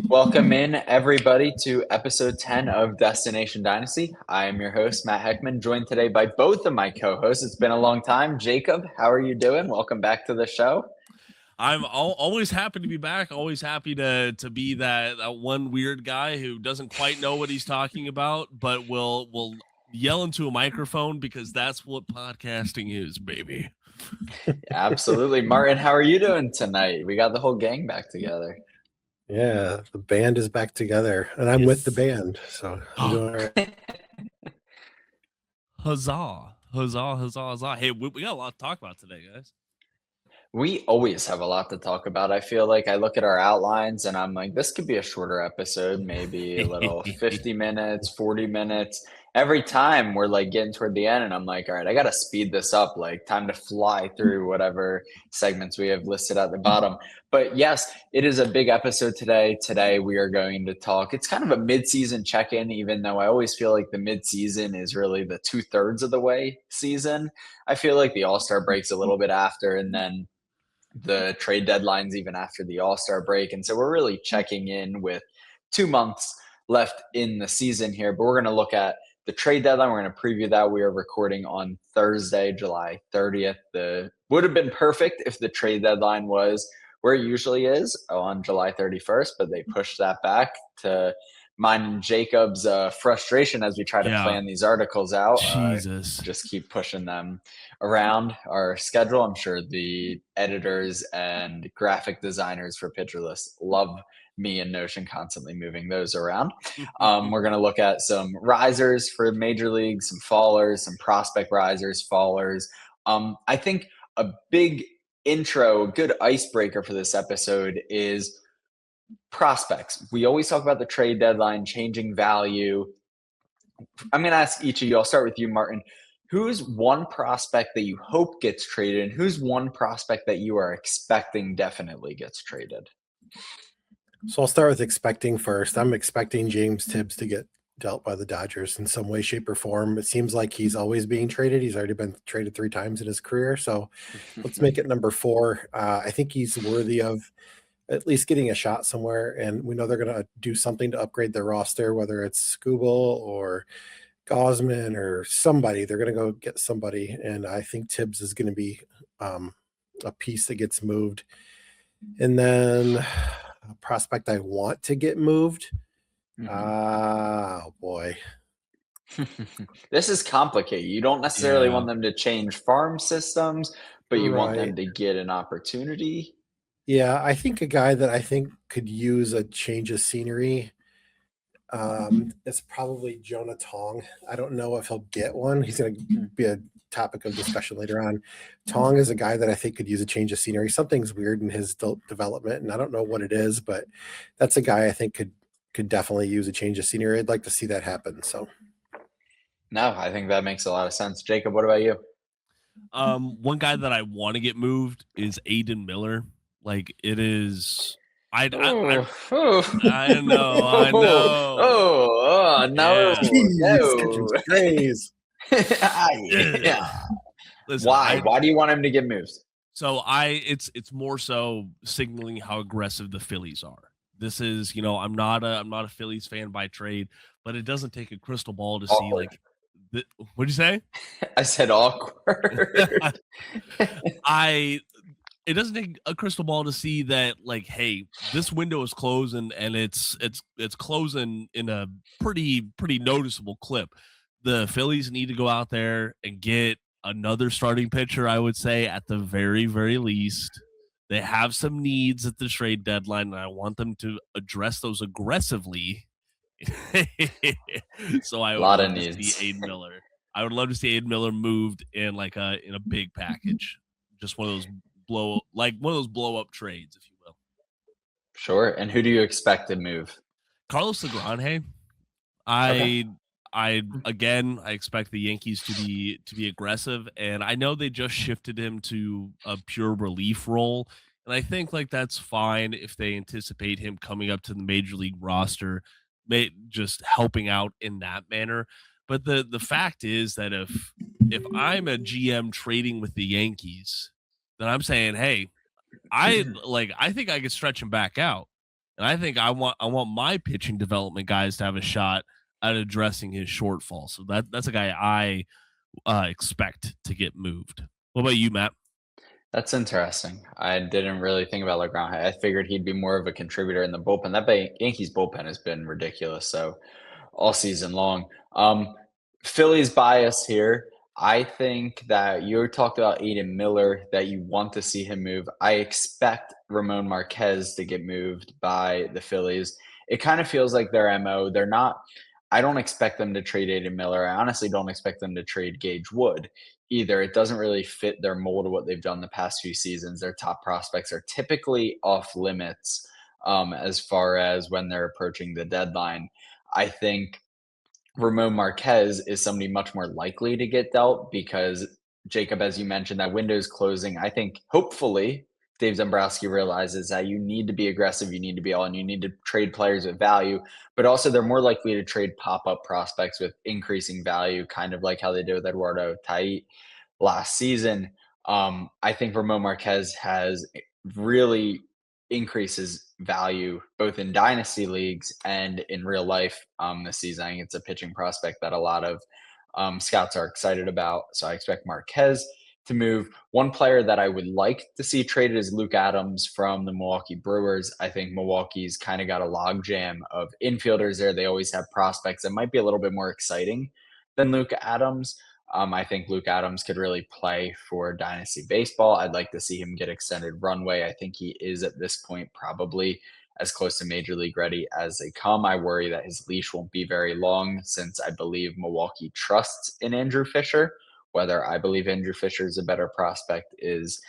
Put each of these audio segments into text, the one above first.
Welcome in, everybody, to episode 10 of Destination Dynasty. I am your host, Matt Heckman, joined today by both of my co-hosts. It's been a long time. Jacob, how are you doing? Welcome back to the show. I'm always happy to be back. Always happy to be that one weird guy who doesn't quite know what he's talking about, but will yell into a microphone because that's what podcasting is, baby. Absolutely. Martin, how are you doing tonight? We got the whole gang back together. Yeah, the band is back together, and I'm with the band, so I'm doing all right. Huzzah. Huzzah, huzzah, huzzah. Hey, we got a lot to talk about today, guys. We always have a lot to talk about. I feel like I look at our outlines and I'm like, this could be a shorter episode, maybe a little 50 minutes, 40 minutes. Every time we're like getting toward the end, and I'm like, all right, I got to speed this up. Like, time to fly through whatever segments we have listed at the bottom. But yes, it is a big episode today. Today, we are going to talk. It's kind of a mid-season check-in, even though I always feel like the mid-season is really the 2/3 of the way season. I feel like the All-Star breaks a little bit after, and then the trade deadlines even after the All-Star break. And so we're really checking in with 2 months left in the season here. But we're going to look at the trade deadline. We're going to preview that. We are recording on Thursday, July 30th. The would have been perfect if the trade deadline was where it usually is on July 31st, but they pushed that back to mine and Jacob's frustration as we try to plan these articles out. Jesus. Just keep pushing them around our schedule. I'm sure the editors and graphic designers for Pitcher List love me and Notion constantly moving those around. We're going to look at some risers for major leagues, some fallers, some prospect risers, fallers. I think a big intro, a good icebreaker for this episode is prospects. We always talk about the trade deadline, changing value. I'm going to ask each of you. I'll start with you, Martin. Who's one prospect that you hope gets traded, and who's one prospect that you are expecting definitely gets traded? So I'll start with expecting first. I'm expecting James Tibbs to get dealt by the Dodgers in some way, shape, or form. It seems like he's always being traded. He's already been traded 3 times in his career. So let's make it number 4. I think he's worthy of at least getting a shot somewhere. And we know they're going to do something to upgrade their roster, whether it's Skubal or Gosman or somebody. They're going to go get somebody. And I think Tibbs is going to be a piece that gets moved. And then a prospect I want to get moved. Oh boy. This is complicated. You don't necessarily want them to change farm systems, but you want them to get an opportunity. Yeah, I think a guy that I think could use a change of scenery is probably Jonah Tong. I don't know if he'll get one. He's going to be a topic of discussion later on. Tong is a guy that I think could use a change of scenery. Something's weird in his development, and I don't know what it is, but that's a guy I think could definitely use a change of scenery. I'd like to see that happen. So, no, I think that makes a lot of sense. Jacob, what about you? One guy that I want to get moved is Aiden Miller. Like, it is. I know. No. Praise. Yeah. Listen, why do you want him to get moved? So it's more so signaling how aggressive the Phillies are. This is, I'm not a Phillies fan by trade, but it doesn't take a crystal ball to see like. What'd you say? I said awkward. It doesn't take a crystal ball to see that, like, hey, this window is closing, and it's closing in a pretty noticeable clip. The Phillies need to go out there and get another starting pitcher, I would say, at the very, very least. They have some needs at the trade deadline, and I want them to address those aggressively. So I would love to see Aiden Miller. I would love to see Aiden Miller moved in in a big package. Just one of those blow up trades, if you will. Sure. And who do you expect to move? Carlos Legrand. I expect the Yankees to be aggressive, and I know they just shifted him to a pure relief role, and I think that's fine if they anticipate him coming up to the major league roster, just helping out in that manner. But the fact is that if I'm a GM trading with the Yankees, then I'm saying, hey, I think I could stretch him back out. And I think I want my pitching development guys to have a shot at addressing his shortfall. So that's a guy I expect to get moved. What about you, Matt? That's interesting. I didn't really think about LeGrand. I figured he'd be more of a contributor in the bullpen. Yankees bullpen has been ridiculous. So all season long. Philly's bias here. I think that you talked about Aiden Miller, that you want to see him move. I expect Ramon Marquez to get moved by the Phillies. It kind of feels like their MO. They're not, I don't expect them to trade Aiden Miller. I honestly don't expect them to trade Gage Wood either. It doesn't really fit their mold of what they've done the past few seasons. Their top prospects are typically off limits as far as when they're approaching the deadline. I think Ramon Marquez is somebody much more likely to get dealt because Jacob, as you mentioned, that window's closing. I think hopefully Dave Dombrowski realizes that you need to be aggressive, you need to be all in, you need to trade players with value, but also they're more likely to trade pop-up prospects with increasing value, kind of like how they did with Eduardo Tait last season. I think Ramon Marquez has really increases value both in dynasty leagues and in real life this season. I think it's a pitching prospect that a lot of scouts are excited about. So I expect Marquez to move. One player that I would like to see traded is Luke Adams from the Milwaukee Brewers. I think Milwaukee's kind of got a logjam of infielders there. They always have prospects that might be a little bit more exciting than Luke Adams. I think Luke Adams could really play for Dynasty Baseball. I'd like to see him get extended runway. I think he is at this point probably as close to Major League ready as they come. I worry that his leash won't be very long since I believe Milwaukee trusts in Andrew Fisher. Whether I believe Andrew Fisher is a better prospect is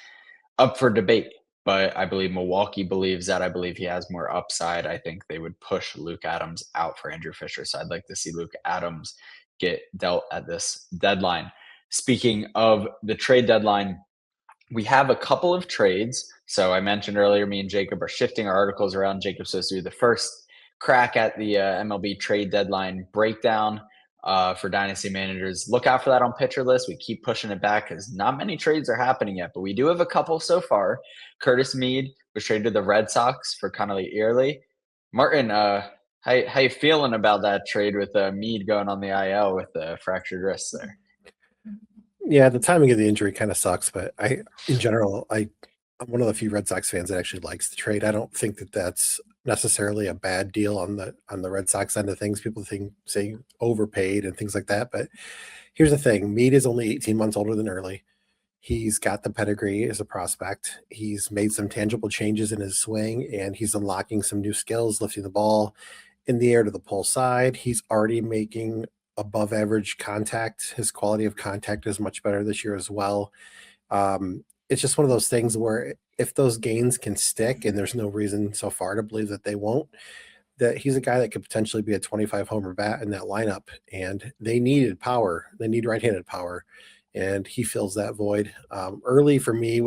up for debate. But I believe Milwaukee believes that. I believe he has more upside. I think they would push Luke Adams out for Andrew Fisher. So I'd like to see Luke Adams get dealt at this deadline. Speaking of the trade deadline, we have a couple of trades. So I mentioned earlier, me and Jacob are shifting our articles around. Jacob's supposed to do the first crack at the MLB trade deadline breakdown for dynasty managers. Look out for that on Pitcher List. We keep pushing it back because not many trades are happening yet, but we do have a couple so far. Curtis Mead was traded to the Red Sox for Connely Early. Martin, how you feeling about that trade with Mead going on the IL with the fractured wrist there? Yeah, the timing of the injury kind of sucks, but in general, I'm one of the few Red Sox fans that actually likes the trade. I don't think that that's necessarily a bad deal on the Red Sox end of things. People say overpaid and things like that, but here's the thing: Mead is only 18 months older than Early. He's got the pedigree as a prospect. He's made some tangible changes in his swing, and he's unlocking some new skills, lifting the ball in the air to the pull side. He's already making above average contact. His quality of contact is much better this year as well. It's just one of those things where if those gains can stick, and there's no reason so far to believe that they won't, that he's a guy that could potentially be a 25 homer bat in that lineup. And they needed power. They need right-handed power. And he fills that void. Early for me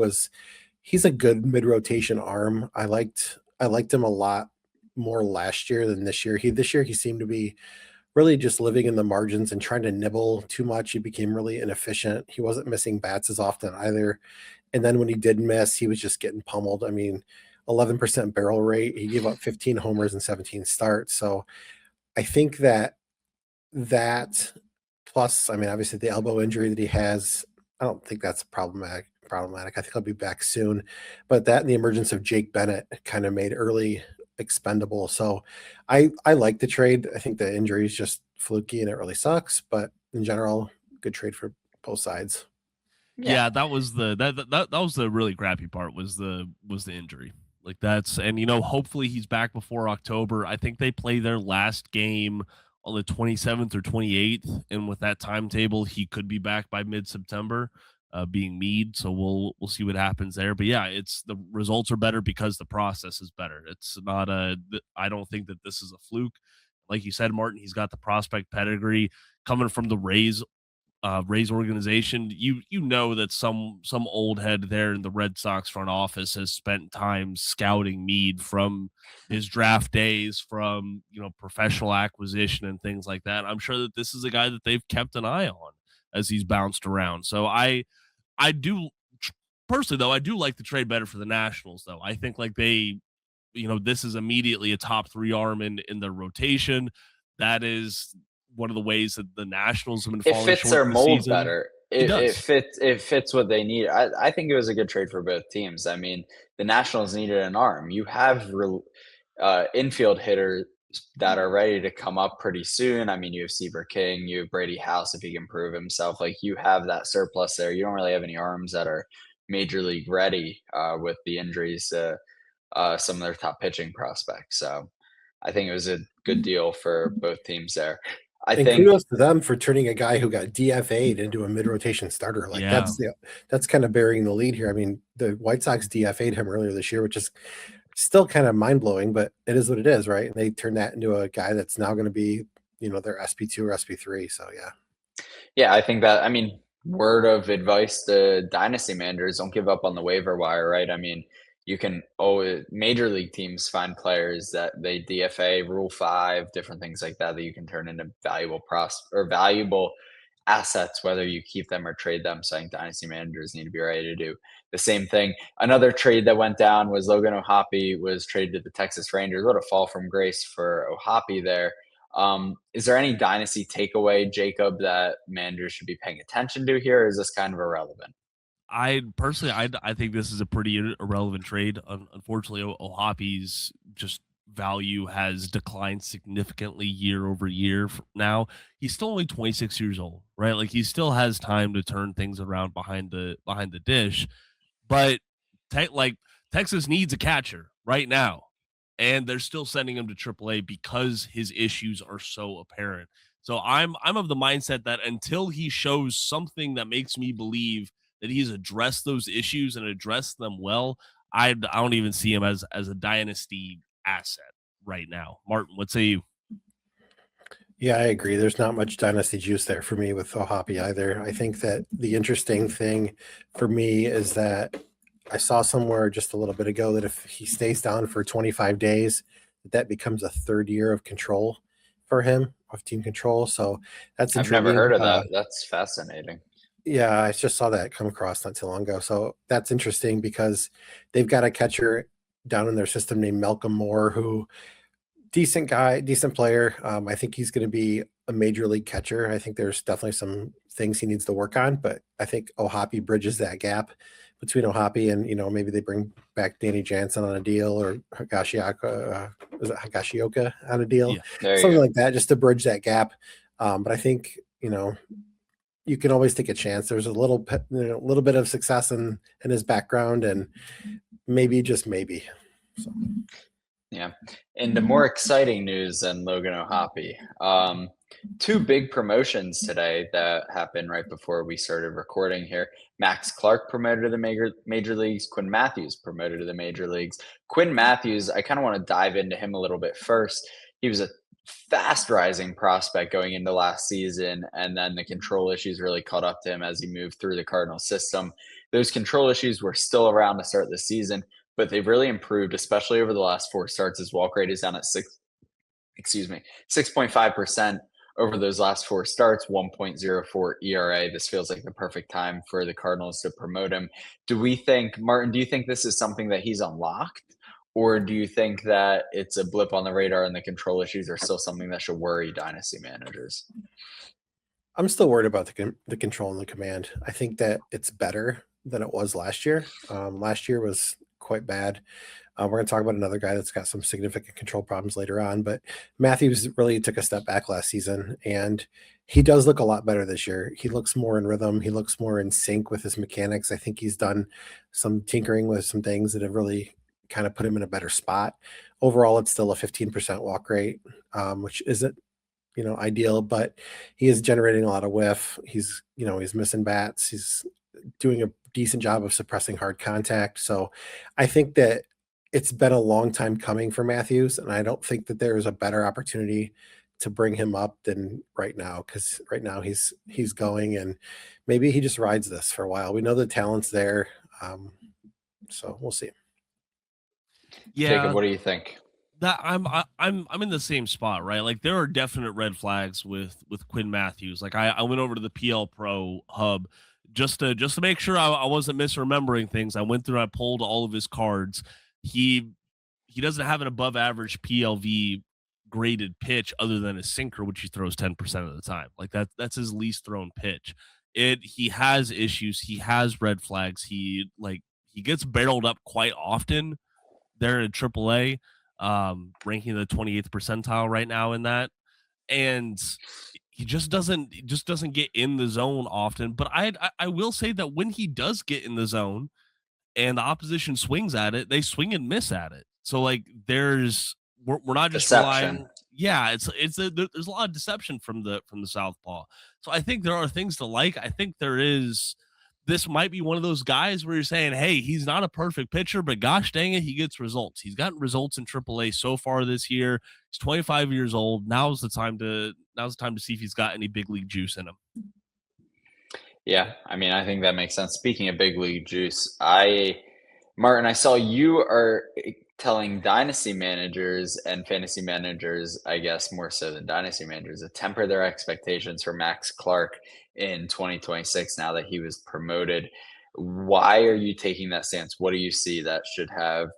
he's a good mid-rotation arm. I liked him a lot more last year than this year. This year he seemed to be really just living in the margins and trying to nibble too much. He became really inefficient. He wasn't missing bats as often either. And then when he did miss, he was just getting pummeled. I mean, 11% barrel rate. He gave up 15 homers and 17 starts. So I think that plus, I mean, obviously the elbow injury that he has, I don't think that's problematic. I think he'll be back soon. But that and the emergence of Jake Bennett kind of made Early expendable. So I like the trade. I think the injury is just fluky and it really sucks. But in general, good trade for both sides. Yeah, that was that was the really crappy part was the injury. Like and hopefully he's back before October. I think they play their last game on the 27th or 28th, and with that timetable, he could be back by mid-September, being Mead. So we'll see what happens there. But yeah, the results are better because the process is better. It's not I don't think that this is a fluke. Like you said, Martin, he's got the prospect pedigree coming from the Rays organization. You know that some old head there in the Red Sox front office has spent time scouting Mead from his draft days, from professional acquisition and things like that. I'm sure that this is a guy that they've kept an eye on as he's bounced around. So I do personally, though, I do like the trade better for the Nationals, though. I think like they this is immediately a top 3 arm in the rotation. That is one of the ways that the Nationals have been It falling fits short their this mold season. better. It It does. fits what they need. I think it was a good trade for both teams. I mean, the Nationals needed an arm. You have infield hitters that are ready to come up pretty soon. I mean, you have Seaver King, you have Brady House if he can prove himself. Like, you have that surplus there. You don't really have any arms that are major league ready with the injuries to some of their top pitching prospects. So I think it was a good deal for both teams there. I And think kudos to them for turning a guy who got DFA'd into a mid-rotation starter. Like Yeah. that's kind of burying the lead here. I mean, the White Sox DFA'd him earlier this year, which is still kind of mind-blowing, but it is what it is, right? And they turned that into a guy that's now going to be, their SP2 or SP3. So yeah. Yeah, I think that, I mean, word of advice to dynasty managers, don't give up on the waiver wire, right? I mean, you can always, major league teams find players that they DFA, Rule 5, different things like that you can turn into valuable assets, whether you keep them or trade them. So I think dynasty managers need to be ready to do the same thing. Another trade that went down was Logan O'Hoppe was traded to the Texas Rangers. What a fall from grace for O'Hoppe there. Is there any dynasty takeaway, Jacob, that managers should be paying attention to here? Or is this kind of irrelevant? I think this is a pretty irrelevant trade. Unfortunately, O'Hoppe's just value has declined significantly year over year now. He's still only 26 years old, right? Like, he still has time to turn things around behind the dish. But Texas needs a catcher right now, and they're still sending him to AAA because his issues are so apparent. So I'm of the mindset that until he shows something that makes me believe that he's addressed those issues and addressed them well, I don't even see him as a dynasty asset right now. Martin, what say you? Yeah, I agree. There's not much dynasty juice there for me with O'Hoppe either. I think that the interesting thing for me is that I saw somewhere just a little bit ago that if he stays down for 25 days, that becomes a third year of control for him, of team control. So that's I've intriguing. never heard of that. That's fascinating. Yeah, I just saw that come across not too long ago. So that's interesting because they've got a catcher down in their system named Malcolm Moore, who decent guy, decent player. I think he's going to be a major league catcher. I think there's definitely some things he needs to work on, but I think O'Hoppe bridges that gap between O'Hoppe and, maybe they bring back Danny Jansen on a deal or Higashioka on a deal, Yeah, something like that, just to bridge that gap. But I think, you can always take a chance. There's a little bit of success in his background, and maybe, just maybe. So. Yeah. And the more exciting news than Logan O'Hoppe, two big promotions today that happened right before we started recording here. Max Clark promoted to the major leagues. Quinn Matthews promoted to the major leagues. Quinn Matthews, I kind of want to dive into him a little bit first. He was a fast rising prospect going into last season, and then the control issues really caught up to him as he moved through the Cardinal system. Those control issues were still around to start the season, but they've really improved, especially over the last 4 starts. His walk rate is down at 6.5% over those last 4 starts, 1.04 ERA. This feels like the perfect time for the Cardinals to promote him. Martin, do you think this is something that he's unlocked? Or do you think that it's a blip on the radar and the control issues are still something that should worry dynasty managers? I'm still worried about the control and the command. I think that it's better than it was last year. Last year was quite bad. We're going to talk about another guy that's got some significant control problems later on, but Matthews really took a step back last season, and he does look a lot better this year. He looks more in rhythm. He looks more in sync with his mechanics. I think he's done some tinkering with some things that have really kind of put him in a better spot. Overall, it's still a 15% walk rate, which isn't, ideal, but he is generating a lot of whiff. He's missing bats. He's doing a decent job of suppressing hard contact. So I think that it's been a long time coming for Matthews, and I don't think that there's a better opportunity to bring him up than right now, because right now he's going, and maybe he just rides this for a while. We know the talent's there, so we'll see. Yeah, Jacob, what do you think? That I'm in the same spot, right? Like, there are definite red flags with Quinn Matthews. Like, I went over to the PL Pro hub just to make sure I wasn't misremembering things. I went through, I pulled all of his cards. He he doesn't have an above average PLV graded pitch other than a sinker, which he throws 10% of the time. Like that's his least thrown pitch. He has issues. He has red flags. He gets barreled up quite often there in AAA, ranking the 28th percentile right now in that. And he just doesn't get in the zone often. But I will say that when he does get in the zone and the opposition swings at it, they swing and miss at it. So like we're not just relying. Yeah, there's a lot of deception from the southpaw. So I think there are things to like. I think this might be one of those guys where you're saying, hey, he's not a perfect pitcher, but gosh dang it, he gets results. He's gotten results in AAA so far this year. He's 25 years old. Now's the time to see if he's got any big league juice in him. Yeah, I mean, I think that makes sense. Speaking of big league juice, Martin, I saw you are telling dynasty managers and fantasy managers, I guess more so than dynasty managers, to temper their expectations for Max Clark in 2026 now that he was promoted. Why are you taking that stance? What do you see that should have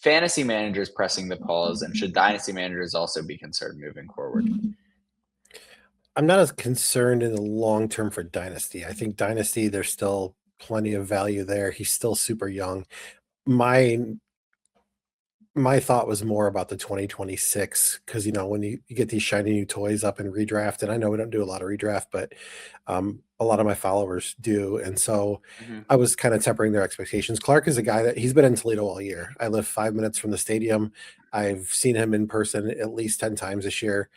fantasy managers pressing the pause, and should dynasty managers also be concerned moving forward? I'm not as concerned in the long term for Dynasty. I think Dynasty, there's still plenty of value there. He's still super young. My thought was more about the 2026 because, when you get these shiny new toys up in redraft, and I know we don't do a lot of redraft, but a lot of my followers do. And so I was kind of tempering their expectations. Clark is a guy that he's been in Toledo all year. I live 5 minutes from the stadium. I've seen him in person at least 10 times this year.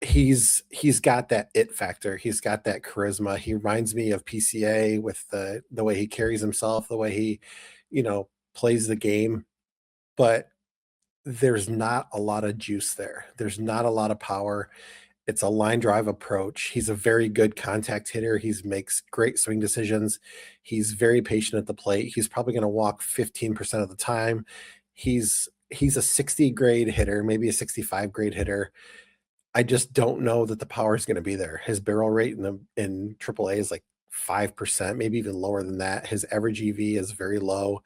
He's got that it factor. He's got that charisma. He reminds me of PCA with the way he carries himself, the way he, plays the game. But there's not a lot of juice there. There's not a lot of power. It's a line drive approach. He's a very good contact hitter. He makes great swing decisions. He's very patient at the plate. He's probably going to walk 15% of the time. He's a 60 grade hitter, maybe a 65 grade hitter. I just don't know that the power is going to be there. His barrel rate in AAA is like 5%, maybe even lower than that. His average EV is very low.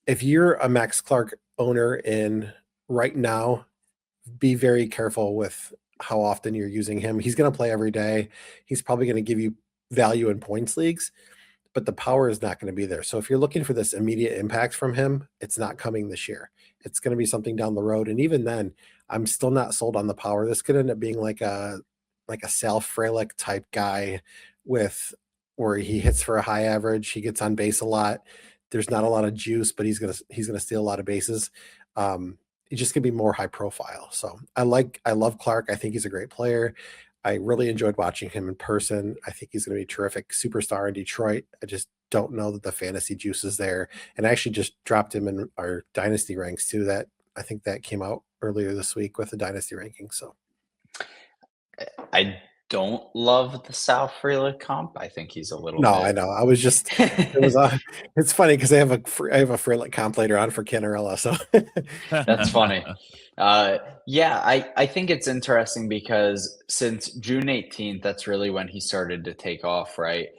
If you're a Max Clark owner in right now, be very careful with how often you're using him. He's going to play every day. He's probably going to give you value in points leagues, but the power is not going to be there. So if you're looking for this immediate impact from him, it's not coming this year. It's going to be something down the road. And even then, I'm still not sold on the power. This could end up being like a Sal Frelick type guy where he hits for a high average. He gets on base a lot. There's not a lot of juice, but he's gonna steal a lot of bases. He's just gonna be more high profile. So I love Clark. I think he's a great player. I really enjoyed watching him in person. I think he's gonna be a terrific superstar in Detroit. I just don't know that the fantasy juice is there. And I actually just dropped him in our dynasty ranks too. That I think that came out earlier this week with the dynasty ranking. So I don't love the Sal Frelick comp. I think he's a little. No, I know. I was just. It's funny because I have a Frelick comp later on for Cannarella. So that's funny. Yeah, I think it's interesting because since June 18th, that's really when he started to take off, right?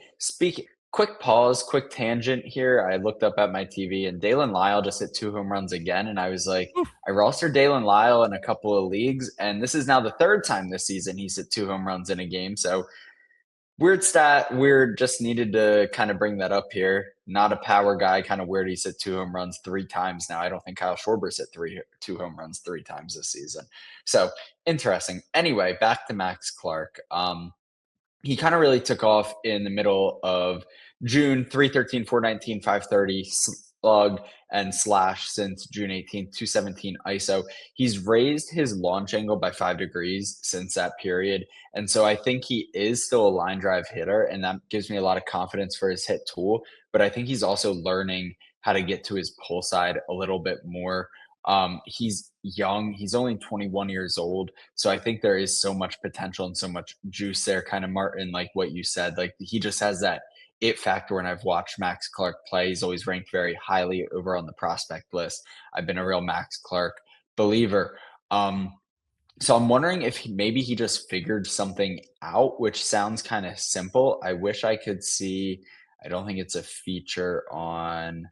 Quick pause, quick tangent here. I looked up at my TV and Dalen Lyle just hit 2 home runs again. And I was like, I rostered Dalen Lyle in a couple of leagues. And this is now the 3rd time this season he's hit 2 home runs in a game. So weird stat. Weird, just needed to kind of bring that up here. Not a power guy, kind of weird. He's hit 2 home runs 3 times now. I don't think Kyle Schwarber's hit 2 home runs 3 times this season. So interesting. Anyway, back to Max Clark. He kind of really took off in the middle of June, 313, 419, 530 slug and slash since June 18th, 217 ISO. He's raised his launch angle by 5 degrees since that period. And so I think he is still a line drive hitter, and that gives me a lot of confidence for his hit tool. But I think he's also learning how to get to his pull side a little bit more. He's young. He's only 21 years old. So I think there is so much potential and so much juice there, kind of Martin, like what you said. Like he just has that it factor. When I've watched Max Clark play, he's always ranked very highly over on the prospect list. I've been a real Max Clark believer. So I'm wondering if maybe he just figured something out, which sounds kind of simple. I wish I could see. I don't think it's a feature on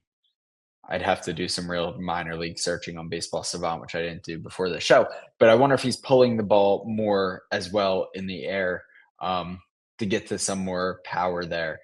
I'd have to do some real minor league searching on Baseball Savant, which I didn't do before the show. But I wonder if he's pulling the ball more as well in the air to get to some more power there.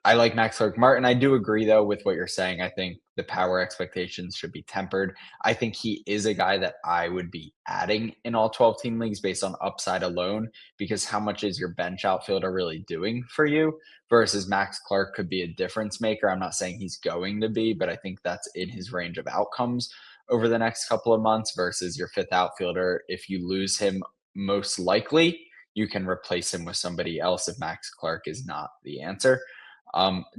I like Max Clark. Martin, I do agree, though, with what you're saying. I think the power expectations should be tempered. I think he is a guy that I would be adding in all 12-team leagues based on upside alone, because how much is your bench outfielder really doing for you versus Max Clark could be a difference maker. I'm not saying he's going to be, but I think that's in his range of outcomes over the next couple of months versus your fifth outfielder. If you lose him, most likely you can replace him with somebody else if Max Clark is not the answer.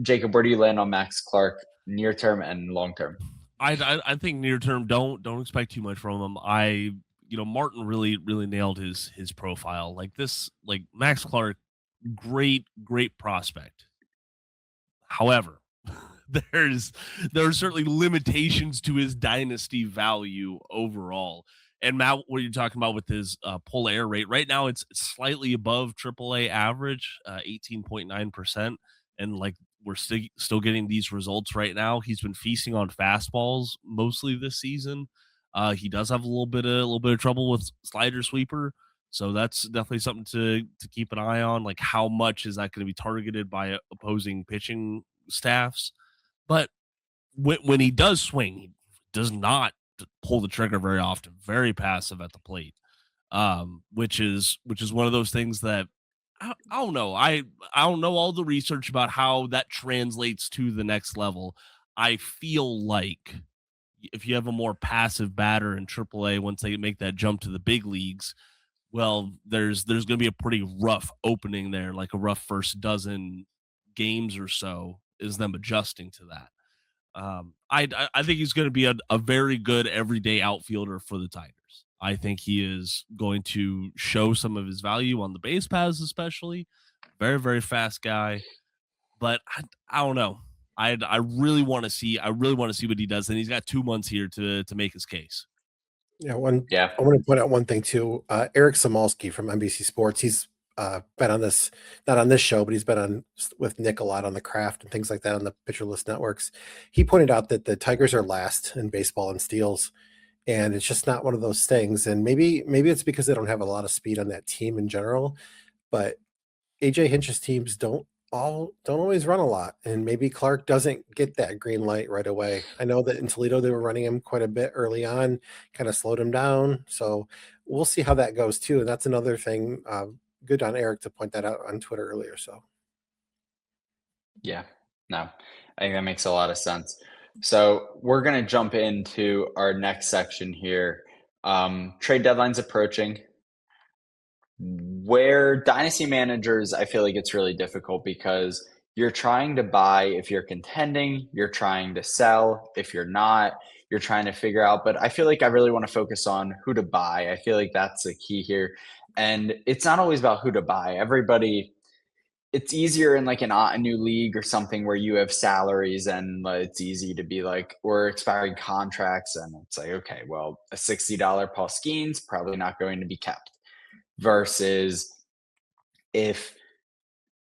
Jacob, where do you land on Max Clark near term and long term? I think near term, don't expect too much from him. Martin really nailed his profile. Like Max Clark, great prospect. However, there are certainly limitations to his dynasty value overall. And Matt, what you're talking about with his pull air rate right now, it's slightly above AAA average, 18.9%. And like we're still getting these results right now. He's been feasting on fastballs mostly this season. He does have a little bit of trouble with slider sweeper, so that's definitely something to keep an eye on. Like how much is that going to be targeted by opposing pitching staffs? But when he does swing, he does not pull the trigger very often. Very passive at the plate, which is one of those things that I don't know. I don't know all the research about how that translates to the next level. I feel like if you have a more passive batter in AAA, once they make that jump to the big leagues, well, there's going to be a pretty rough opening there, like a rough first dozen games or so is them adjusting to that. I think he's going to be a very good everyday outfielder for the Tigers. I think he is going to show some of his value on the base paths, especially. Very, very fast guy. But I don't know. I really want to see what he does. And he's got 2 months here to make his case. Yeah, I want to point out one thing too. Eric Samolsky from NBC Sports. He's been on this, not on this show, but he's been on with Nick a lot on the craft and things like that on the Pitcher List networks. He pointed out that the Tigers are last in baseball in steals, and it's just not one of those things. And maybe it's because they don't have a lot of speed on that team in general, but AJ Hinch's teams don't always run a lot, and maybe Clark doesn't get that green light right away. I know that in Toledo they were running him quite a bit early on, kind of slowed him down. So we'll see how that goes too. And that's another thing. Good on Eric to point that out on Twitter earlier. So yeah, no, I think that makes a lot of sense. So we're going to jump into our next section here. Trade deadline's approaching. Where dynasty managers, I feel like it's really difficult because you're trying to buy if you're contending, you're trying to sell if you're not, you're trying to figure out. But I feel like I really want to focus on who to buy. I feel like that's the key here. And it's not always about who to buy. It's easier in like a new league or something where you have salaries and it's easy to be like, or expiring contracts. And it's like, okay, well, a $60 Paul Skeens probably not going to be kept. Versus if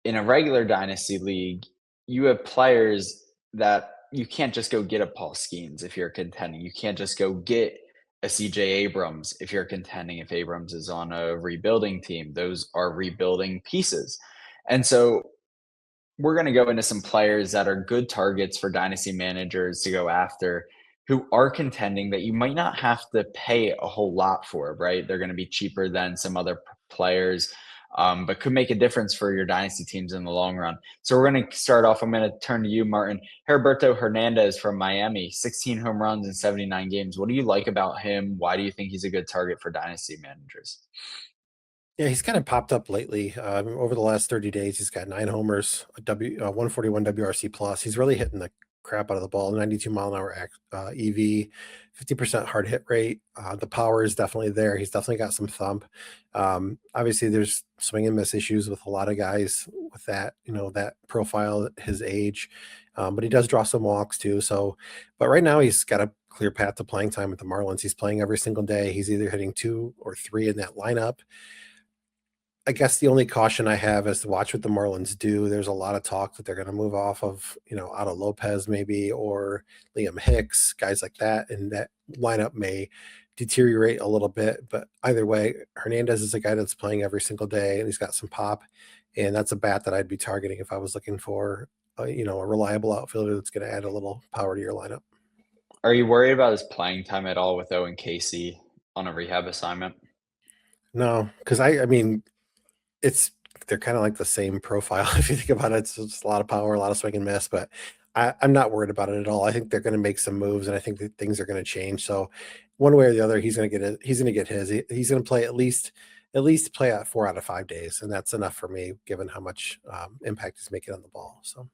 in a regular dynasty league, you have players that you can't just go get a Paul Skeens if you're contending. You can't just go get a CJ Abrams if you're contending. If Abrams is on a rebuilding team, those are rebuilding pieces. And so we're going to go into some players that are good targets for dynasty managers to go after who are contending that you might not have to pay a whole lot for, right? They're going to be cheaper than some other players, but could make a difference for your dynasty teams in the long run. So we're going to start off. I'm going to turn to you, Martin. Heriberto Hernandez from Miami, 16 home runs in 79 games. What do you like about him? Why do you think he's a good target for dynasty managers? yeah, he's kind of popped up lately. Over the last 30 days, he's got 9 homers, 141 WRC plus. He's really hitting the crap out of the ball. 92 mile an hour EV, 50% hard hit rate. The power is definitely there. He's definitely got some thump. Obviously, there's swing and miss issues with a lot of guys with that, that profile, his age. But he does draw some walks too. So, but right now he's got a clear path to playing time with the Marlins. He's playing every single day. He's either hitting 2 or 3 in that lineup. I guess the only caution I have is to watch what the Marlins do. There's a lot of talk that they're going to move off of, out of Lopez maybe, or Liam Hicks, guys like that. And that lineup may deteriorate a little bit. But either way, Hernandez is a guy that's playing every single day and he's got some pop. And that's a bat that I'd be targeting if I was looking for, a reliable outfielder that's going to add a little power to your lineup. Are you worried about his playing time at all with Owen Casey on a rehab assignment? No, because I mean, they're kind of like the same profile. If you think about it, it's just a lot of power, a lot of swing and miss, but I'm not worried about it at all. I think they're going to make some moves and I think that things are going to change. So one way or the other, he's going to get his, he's going to play at least play out 4 out of 5 days. And that's enough for me, given how much impact he's making on the ball. So.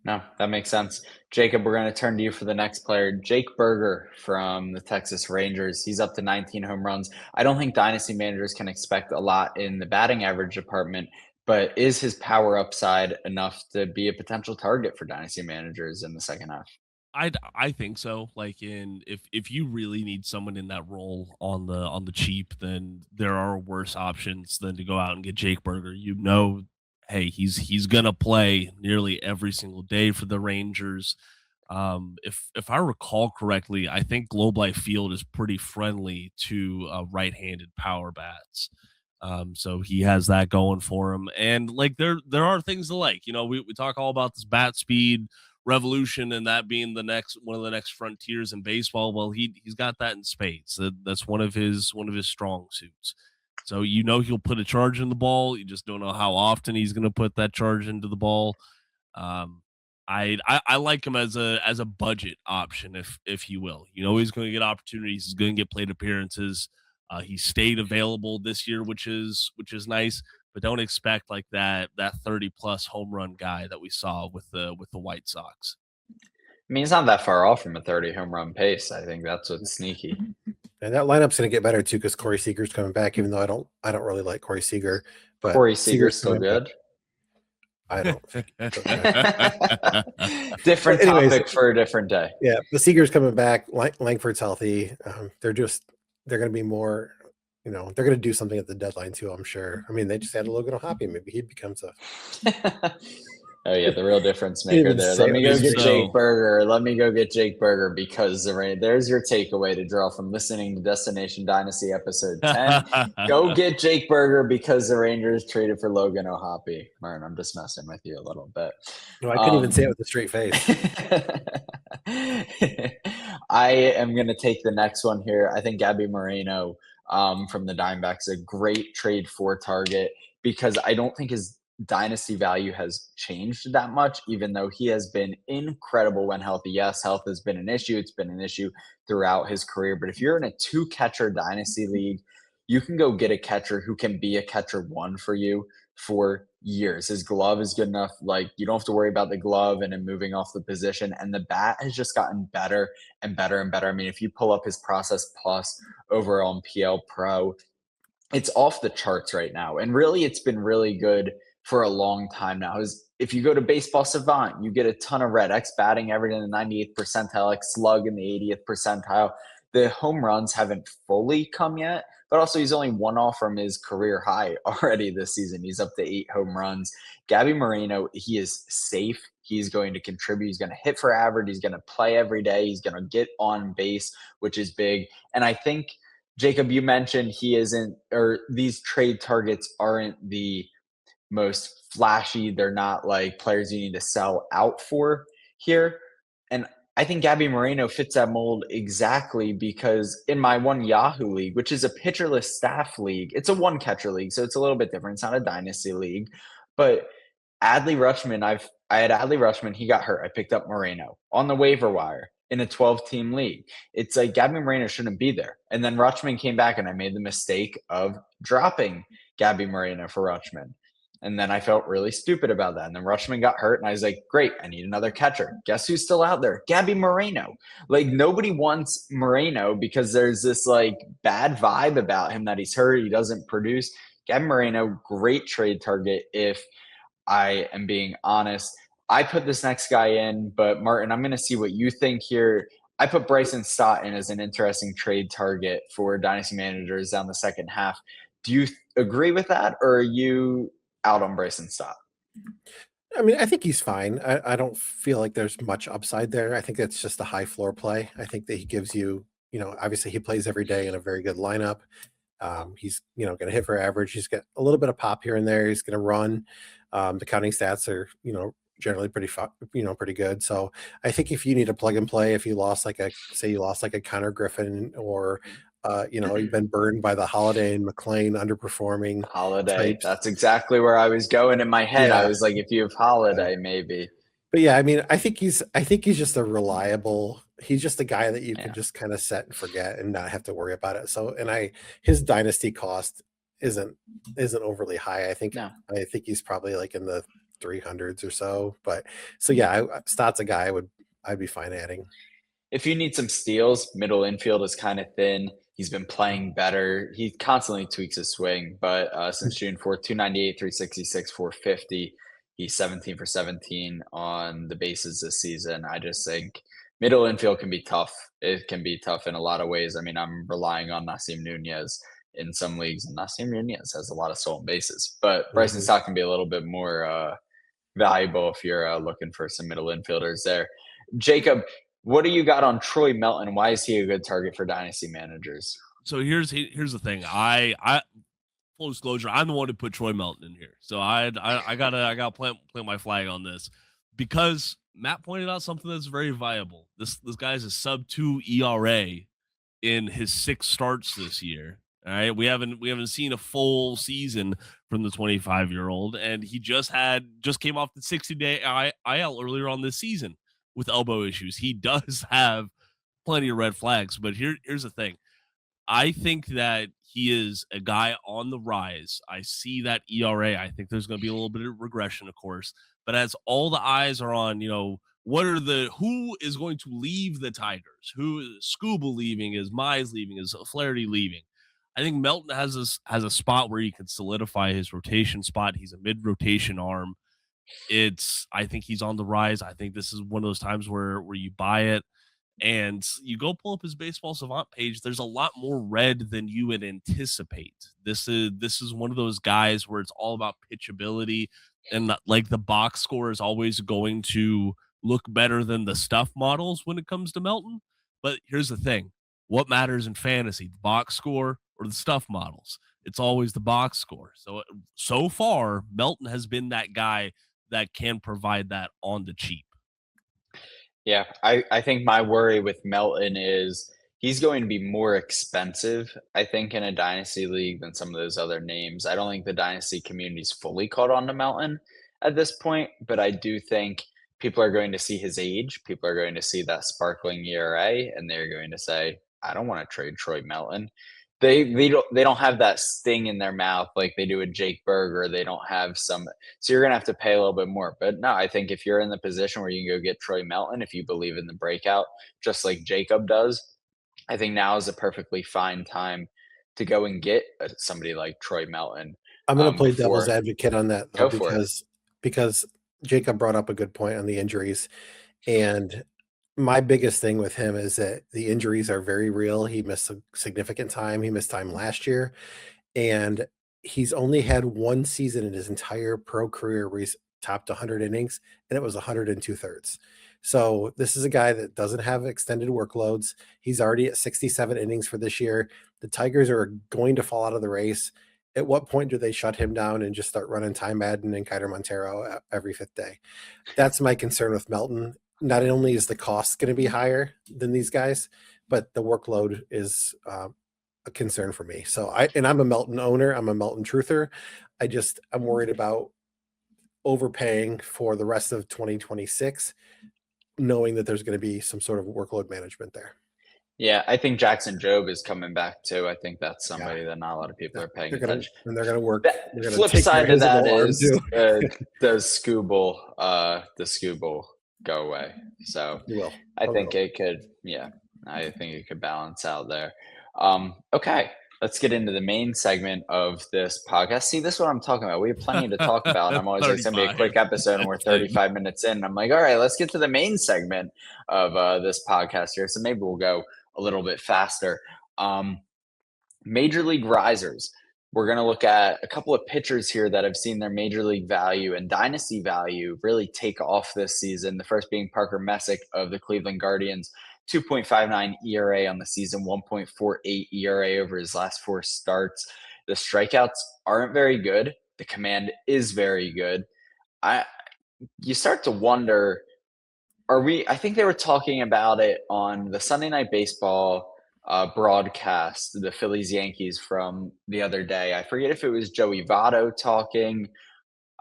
No, that makes sense. Jacob, we're going to turn to you for the next player. Jake Berger from the Texas Rangers. He's up to 19 home runs. I don't think dynasty managers can expect a lot in the batting average department, but is his power upside enough to be a potential target for dynasty managers in the second half? I think so. Like if you really need someone in that role on the cheap, then there are worse options than to go out and get Jake Berger. Hey, he's gonna play nearly every single day for the Rangers. If I recall correctly, I think Globe Life Field is pretty friendly to right-handed power bats. So he has that going for him. And like there are things to like. We talk all about this bat speed revolution and that being one of the next frontiers in baseball. Well, he's got that in spades. That's one of his strong suits. So he'll put a charge in the ball. You just don't know how often he's going to put that charge into the ball. I like him as a budget option, if you will. He's going to get opportunities. He's going to get plate appearances. He stayed available this year, which is nice. But don't expect like that 30+ home run guy that we saw with the White Sox. I mean, he's not that far off from a 30 home run pace. I think that's what's sneaky. And that lineup's going to get better too because Corey Seager's coming back. Even though I don't really like Corey Seager, but Corey Seager's still good. Back. I don't. Different topic for a different day. Yeah, the Seager's coming back. Langford's healthy. They're going to be more. They're going to do something at the deadline too. I'm sure. I mean, they just added Logan Hopkins. Maybe he becomes a. Oh yeah, the real difference maker there. Let me go get Jake Berger because there's your takeaway to draw from listening to Destination Dynasty episode 10. Go get Jake Berger because the Rangers traded for Logan O'Hoppe. Martin, I'm just messing with you a little bit. No, I couldn't even say it with a straight face. I am going to take the next one here. I think Gabriel Moreno from the Diamondbacks is a great trade for target because I don't think his dynasty value has changed that much, even though he has been incredible when healthy. Yes, health has been an issue. It's been an issue throughout his career. But if you're in a 2-catcher dynasty league, you can go get a catcher who can be a catcher 1 for you for years. His glove is good enough. Like, you don't have to worry about the glove and him moving off the position. And the bat has just gotten better and better and better. I mean, if you pull up his Process Plus over on PL Pro, it's off the charts right now. And really, it's been really good for a long time now. If you go to Baseball Savant, you get a ton of red X batting average in the 98th percentile, X slug in the 80th percentile. The home runs haven't fully come yet, but also he's only 1 off from his career high already this season. He's up to 8 home runs. Gabby Moreno, he is safe. He's going to contribute. He's going to hit for average. He's going to play every day. He's going to get on base, which is big. And I think, Jacob, you mentioned these trade targets aren't the most flashy. They're not like players you need to sell out for here. And I think Gabby Moreno fits that mold exactly because in my one Yahoo league, which is a pitcherless staff league, it's a 1-catcher league, so it's a little bit different. It's not a dynasty league. But Adley Rutschman, I had Adley Rutschman. He got hurt. I picked up Moreno on the waiver wire in a 12-team league. It's like Gabby Moreno shouldn't be there. And then Rutschman came back, and I made the mistake of dropping Gabby Moreno for Rutschman. And then I felt really stupid about that. And then Rutschman got hurt, and I was like, great, I need another catcher. Guess who's still out there? Gabby Moreno. Like, nobody wants Moreno because there's this, like, bad vibe about him that he's hurt, he doesn't produce. Gabby Moreno, great trade target if I am being honest. I put this next guy in, but Martin, I'm going to see what you think here. I put Bryson Stott in as an interesting trade target for dynasty managers down the second half Do you agree with that, or are you out on Bryson Stott? I mean, I think he's fine. I don't feel like there's much upside there. I think it's just a high floor play. I think that he gives you, obviously he plays every day in a very good lineup. He's, going to hit for average. He's got a little bit of pop here and there. He's going to run. The counting stats are, generally pretty good. So I think if you need a plug and play, if you lost like a Connor Griffin or, you've been burned by the Holiday and McLean underperforming Holiday. types. That's exactly where I was going in my head. Yeah. I was like, if you have Holiday, maybe. But yeah, I mean, I think he's just a reliable. He's just a guy that you can just kind of set and forget and not have to worry about it. So, his dynasty cost isn't overly high. I think he's probably like in the 300s or so. But so yeah, Stott's a guy I'd be fine adding. If you need some steals, middle infield is kind of thin. He's been playing better. He constantly tweaks his swing, but since June 4th, 298, 366, 450. He's 17 for 17 on the bases this season. I just think middle infield can be tough. It can be tough in a lot of ways. I mean, I'm relying on Nasim Nunez in some leagues, and Nasim Nunez has a lot of stolen bases. But Bryson Stott can be a little bit more valuable if you're looking for some middle infielders there. Jacob, what do you got on Troy Melton? Why is he a good target for dynasty managers? So here's the thing. I full disclosure, I'm the one who put Troy Melton in here. So I gotta plant my flag on this because Matt pointed out something that's very viable. This guy is a sub-2 ERA in his 6 starts this year. All right. We haven't seen a full season from the 25-year-old, and he just came off the 60-day IL earlier on this season with elbow issues. He does have plenty of red flags, but here's the thing. I think that he is a guy on the rise. I see that ERA. I think there's going to be a little bit of regression, of course, but as all the eyes are on, who is going to leave the Tigers? Who is Scooble leaving? Is Mize leaving? Is Flaherty leaving? I think Melton has a spot where he can solidify his rotation spot. He's a mid-rotation arm. I think he's on the rise. I think this is one of those times where you buy it. And you go pull up his Baseball Savant page, there's a lot more red than you would anticipate. This is one of those guys where it's all about pitchability, and like the box score is always going to look better than the stuff models when it comes to Melton. But here's the thing. What matters in fantasy, the box score or the stuff models? It's always the box score. So far, Melton has been that guy that can provide that on the cheap. Yeah, I think my worry with Melton is he's going to be more expensive, I think, in a dynasty league than some of those other names. I don't think the dynasty community's fully caught on to Melton at this point, but I do think people are going to see his age. People are going to see that sparkling ERA, and they're going to say, I don't want to trade Troy Melton. They don't have that sting in their mouth like they do with Jake Berger. They don't have so you're gonna have to pay a little bit more. But no, I think if you're in the position where you can go get Troy Melton, if you believe in the breakout, just like Jacob does, I think now is a perfectly fine time to go and get somebody like Troy Melton. I'm going to play devil's advocate on that though, because Jacob brought up a good point on the injuries, and my biggest thing with him is that the injuries are very real. He missed a significant time. He missed time last year, and he's only had one season in his entire pro career where he's topped 100 innings, and it was 102/3. So this is a guy that doesn't have extended workloads. He's already at 67 innings for this year. The Tigers are going to fall out of the race. At what point do they shut him down and just start running Ty Madden and Kiter Montero every 5th day? That's my concern with Melton. Not only is the cost going to be higher than these guys, but the workload is a concern for me. So I'm a Melton owner. I'm a Melton truther. I'm worried about overpaying for the rest of 2026, knowing that there's going to be some sort of workload management there. Yeah, I think Jackson Jobe is coming back too. I think that's somebody that not a lot of people are paying attention. And they're going to work. The flip side to that is does the Scooble go away? So I think it could. Yeah, I think it could balance out there. Okay, let's get into the main segment of this podcast. See, this is what I'm talking about. We have plenty to talk about. And I'm always like, it's going to be a quick episode, and we're 35 minutes in. And I'm like, all right, let's get to the main segment of this podcast here. So maybe we'll go a little bit faster. Major League Risers. we're going to look at a couple of pitchers here that have seen their major league value and dynasty value really take off this season. The first being Parker Messick of the Cleveland Guardians, 2.59 ERA on the season, 1.48 ERA over his last 4 starts. The strikeouts aren't very good. The command is very good. You start to wonder, I think they were talking about it on the Sunday Night Baseball broadcast, the Phillies Yankees from the other day. I forget if it was Joey Votto talking.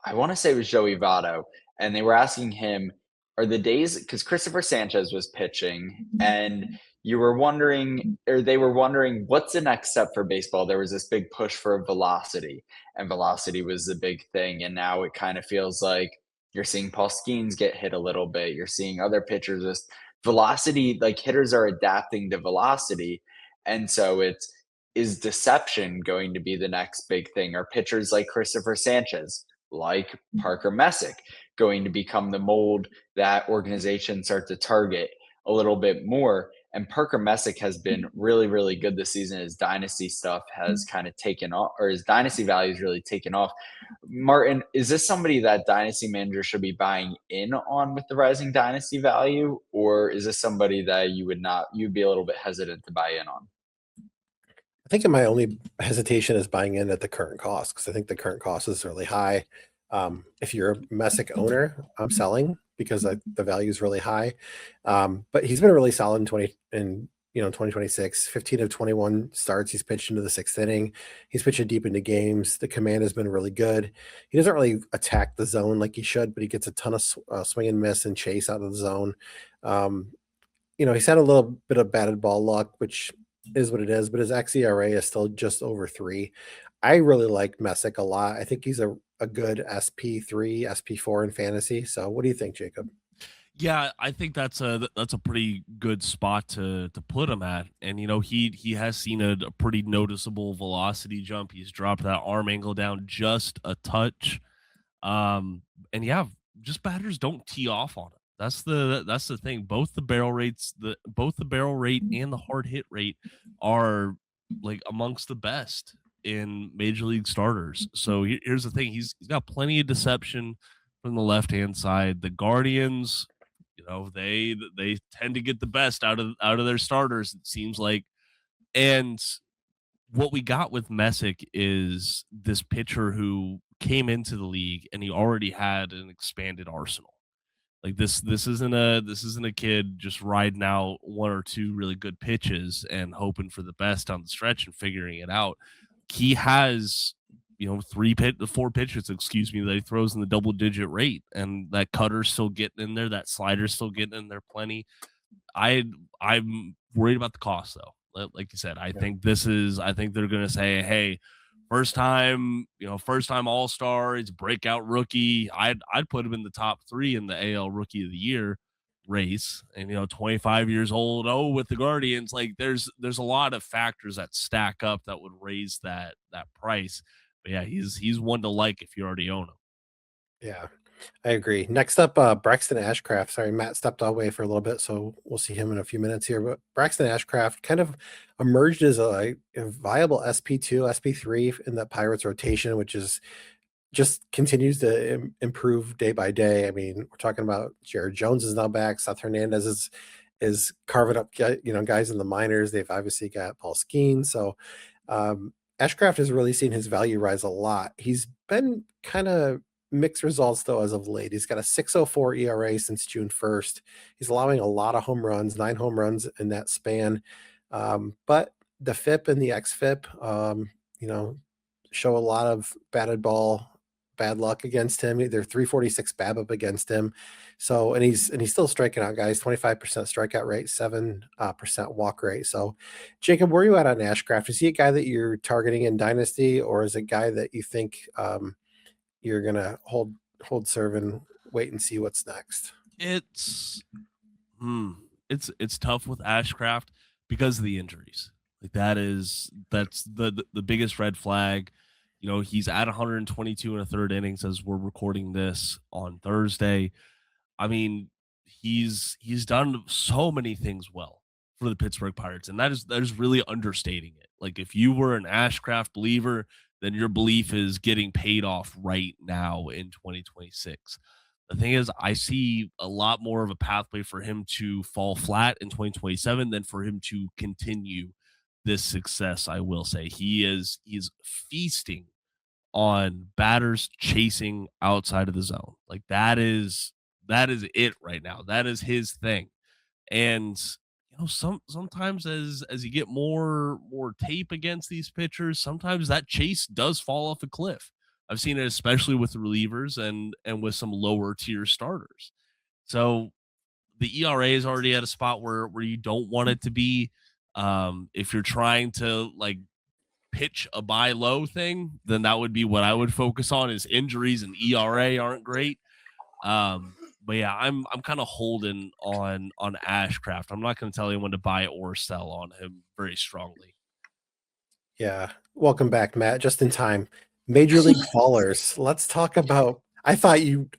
I want to say it was Joey Votto. And they were asking him, are the days, because Christopher Sanchez was pitching, and you were wondering, or they were wondering, what's the next step for baseball? There was this big push for velocity, and velocity was the big thing. And now it kind of feels like you're seeing Paul Skeens get hit a little bit. You're seeing other pitchers just velocity, like hitters are adapting to velocity. And so is deception going to be the next big thing? Are pitchers like Christopher Sanchez, like Parker Messick, going to become the mold that organizations start to target a little bit more? And Parker Messick has been really, really good this season. His dynasty stuff has kind of taken off, or his dynasty value has really taken off. Martin, is this somebody that dynasty managers should be buying in on with the rising dynasty value? Or is this somebody that you'd be a little bit hesitant to buy in on? I think my only hesitation is buying in at the current cost, because I think the current cost is really high. If you're a Messick owner, I'm selling because the value is really high. But he's been really solid in 2026, 15 of 21 starts. He's pitched into the 6th inning. He's pitching deep into games. The command has been really good. He doesn't really attack the zone like he should, but he gets a ton of swing and miss and chase out of the zone. He's had a little bit of batted ball luck, which is what it is, but his xERA is still just over 3. I really like Messick a lot. I think he's a good SP3, SP4 in fantasy. So what do you think, Jacob? Yeah, I think that's a pretty good spot to put him at. And he has seen a pretty noticeable velocity jump. He's dropped that arm angle down just a touch. And yeah, just batters don't tee off on it. That's the thing. Both the barrel rate and the hard hit rate are like amongst the best in major league starters. So here's the thing. He's got plenty of deception from the left-hand side. The Guardians, they tend to get the best out of their starters, it seems like. And what we got with Messick is this pitcher who came into the league and he already had an expanded arsenal. Like this isn't a kid just riding out 1 or 2 really good pitches and hoping for the best on the stretch and figuring it out. He has 4 pitches, that he throws in the double-digit rate, and that cutter's still getting in there, that slider's still getting in there plenty. I'm worried about the cost though. Like you said, I think they're going to say, hey, first time all-star, he's a breakout rookie. I'd put him in the top 3 in the AL Rookie of the Year race, and 25 years old. Oh, with the Guardians, like there's a lot of factors that stack up that would raise that price. But yeah, he's one to like if you already own him. Yeah, I agree. Next up, Braxton Ashcraft. Sorry, Matt stepped away for a little bit, so we'll see him in a few minutes here. But Braxton Ashcraft kind of emerged as a viable SP2, SP3 in the Pirates rotation, which is just continues to improve day by day. I mean, we're talking about Jared Jones is now back. Seth Hernandez is carving up, guys in the minors. They've obviously got Paul Skeens. So Ashcraft has really seen his value rise a lot. He's been kind of mixed results though as of late. He's got a 6.04 ERA since June 1st. He's allowing a lot of home runs, 9 home runs in that span. But the FIP and the XFIP, show a lot of batted ball bad luck against him. They're 346 BABIP against him. So, and he's still striking out guys, 25% strikeout rate, 7% walk rate. So Jacob, where are you at on Ashcraft? Is he a guy that you're targeting in Dynasty, or is it a guy that you think you're going to hold serve and wait and see what's next? It's tough with Ashcraft because of the injuries. Like that's the biggest red flag. He's at 122 in a third innings as we're recording this on Thursday. I mean, he's done so many things well for the Pittsburgh Pirates, and that is really understating it. Like if you were an Ashcraft believer, then your belief is getting paid off right now in 2026. The thing is, I see a lot more of a pathway for him to fall flat in 2027 than for him to continue this success. I will say he's feasting on batters chasing outside of the zone. Like that is it right now. That is his thing. And sometimes as you get more tape against these pitchers, sometimes that chase does fall off a cliff. I've seen it especially with relievers and with some lower tier starters. So the ERA is already at a spot where you don't want it to be. If you're trying to like pitch a buy low thing, then that would be what I would focus on. Is injuries and ERA aren't great. But yeah, I'm kind of holding on Ashcraft. I'm not going to tell anyone to buy or sell on him very strongly. Yeah. Welcome back, Matt. Just in time. Major League Ballers. Let's talk about. I thought you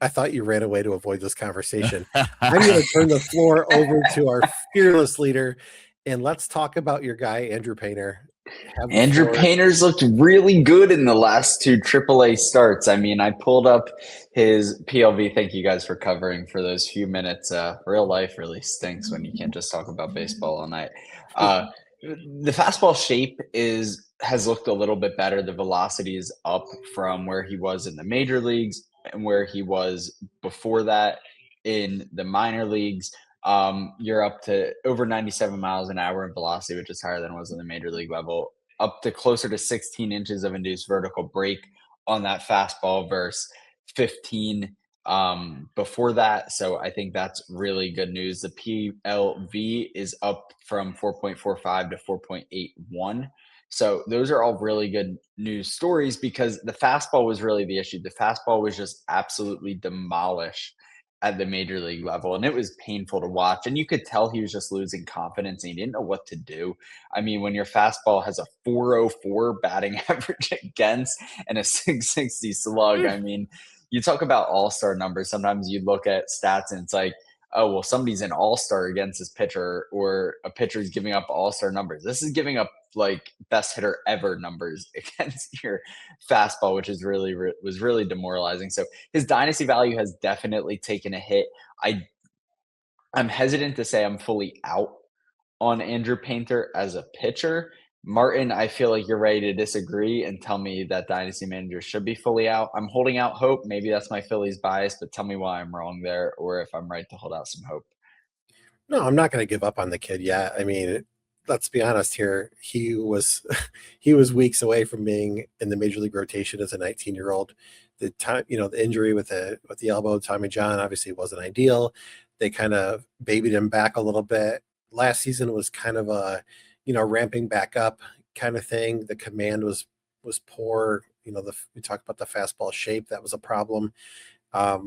ran away to avoid this conversation. I'm going to turn the floor over to our fearless leader, and let's talk about your guy, Andrew Painter. Andrew Painter's looked really good in the last two AAA starts. I mean, I pulled up his PLV. Thank you guys for covering for those few minutes. Real life really stinks when you can't just talk about baseball all night. The fastball shape has looked a little bit better. The velocity is up from where he was in the major leagues and where he was before that in the minor leagues. You're up to over 97 miles an hour in velocity, which is higher than it was in the major league level, up to closer to 16 inches of induced vertical break on that fastball versus 15 before that. So I think that's really good news. The PLV is up from 4.45 to 4.81. So those are all really good news stories because the fastball was really the issue. The fastball was just absolutely demolished at the major league level, and it was painful to watch. And you could tell he was just losing confidence and he didn't know what to do. I mean, when your fastball has a 404 batting average against and a 660 slug, I mean, you talk about all-star numbers. Sometimes you look at stats and it's like, oh, well, somebody's an all-star against this pitcher, or a pitcher is giving up all-star numbers. This is giving up like best hitter ever numbers against your fastball, which is was really demoralizing. So his dynasty value has definitely taken a hit. I'm hesitant to say I'm fully out on Andrew Painter as a pitcher. Martin, I feel like you're ready to disagree and tell me that dynasty managers should be fully out. I'm holding out hope. Maybe that's my Phillies bias, but tell me why I'm wrong there, or if I'm right to hold out some hope. No, I'm not going to give up on the kid yet. I mean, let's be honest here. He was weeks away from being in the major league rotation as a 19-year-old. The time, the injury with the elbow, Tommy John, obviously wasn't ideal. They kind of babied him back a little bit. Last season was kind of a, ramping back up kind of thing. The command was poor. We talked about the fastball shape. That was a problem. I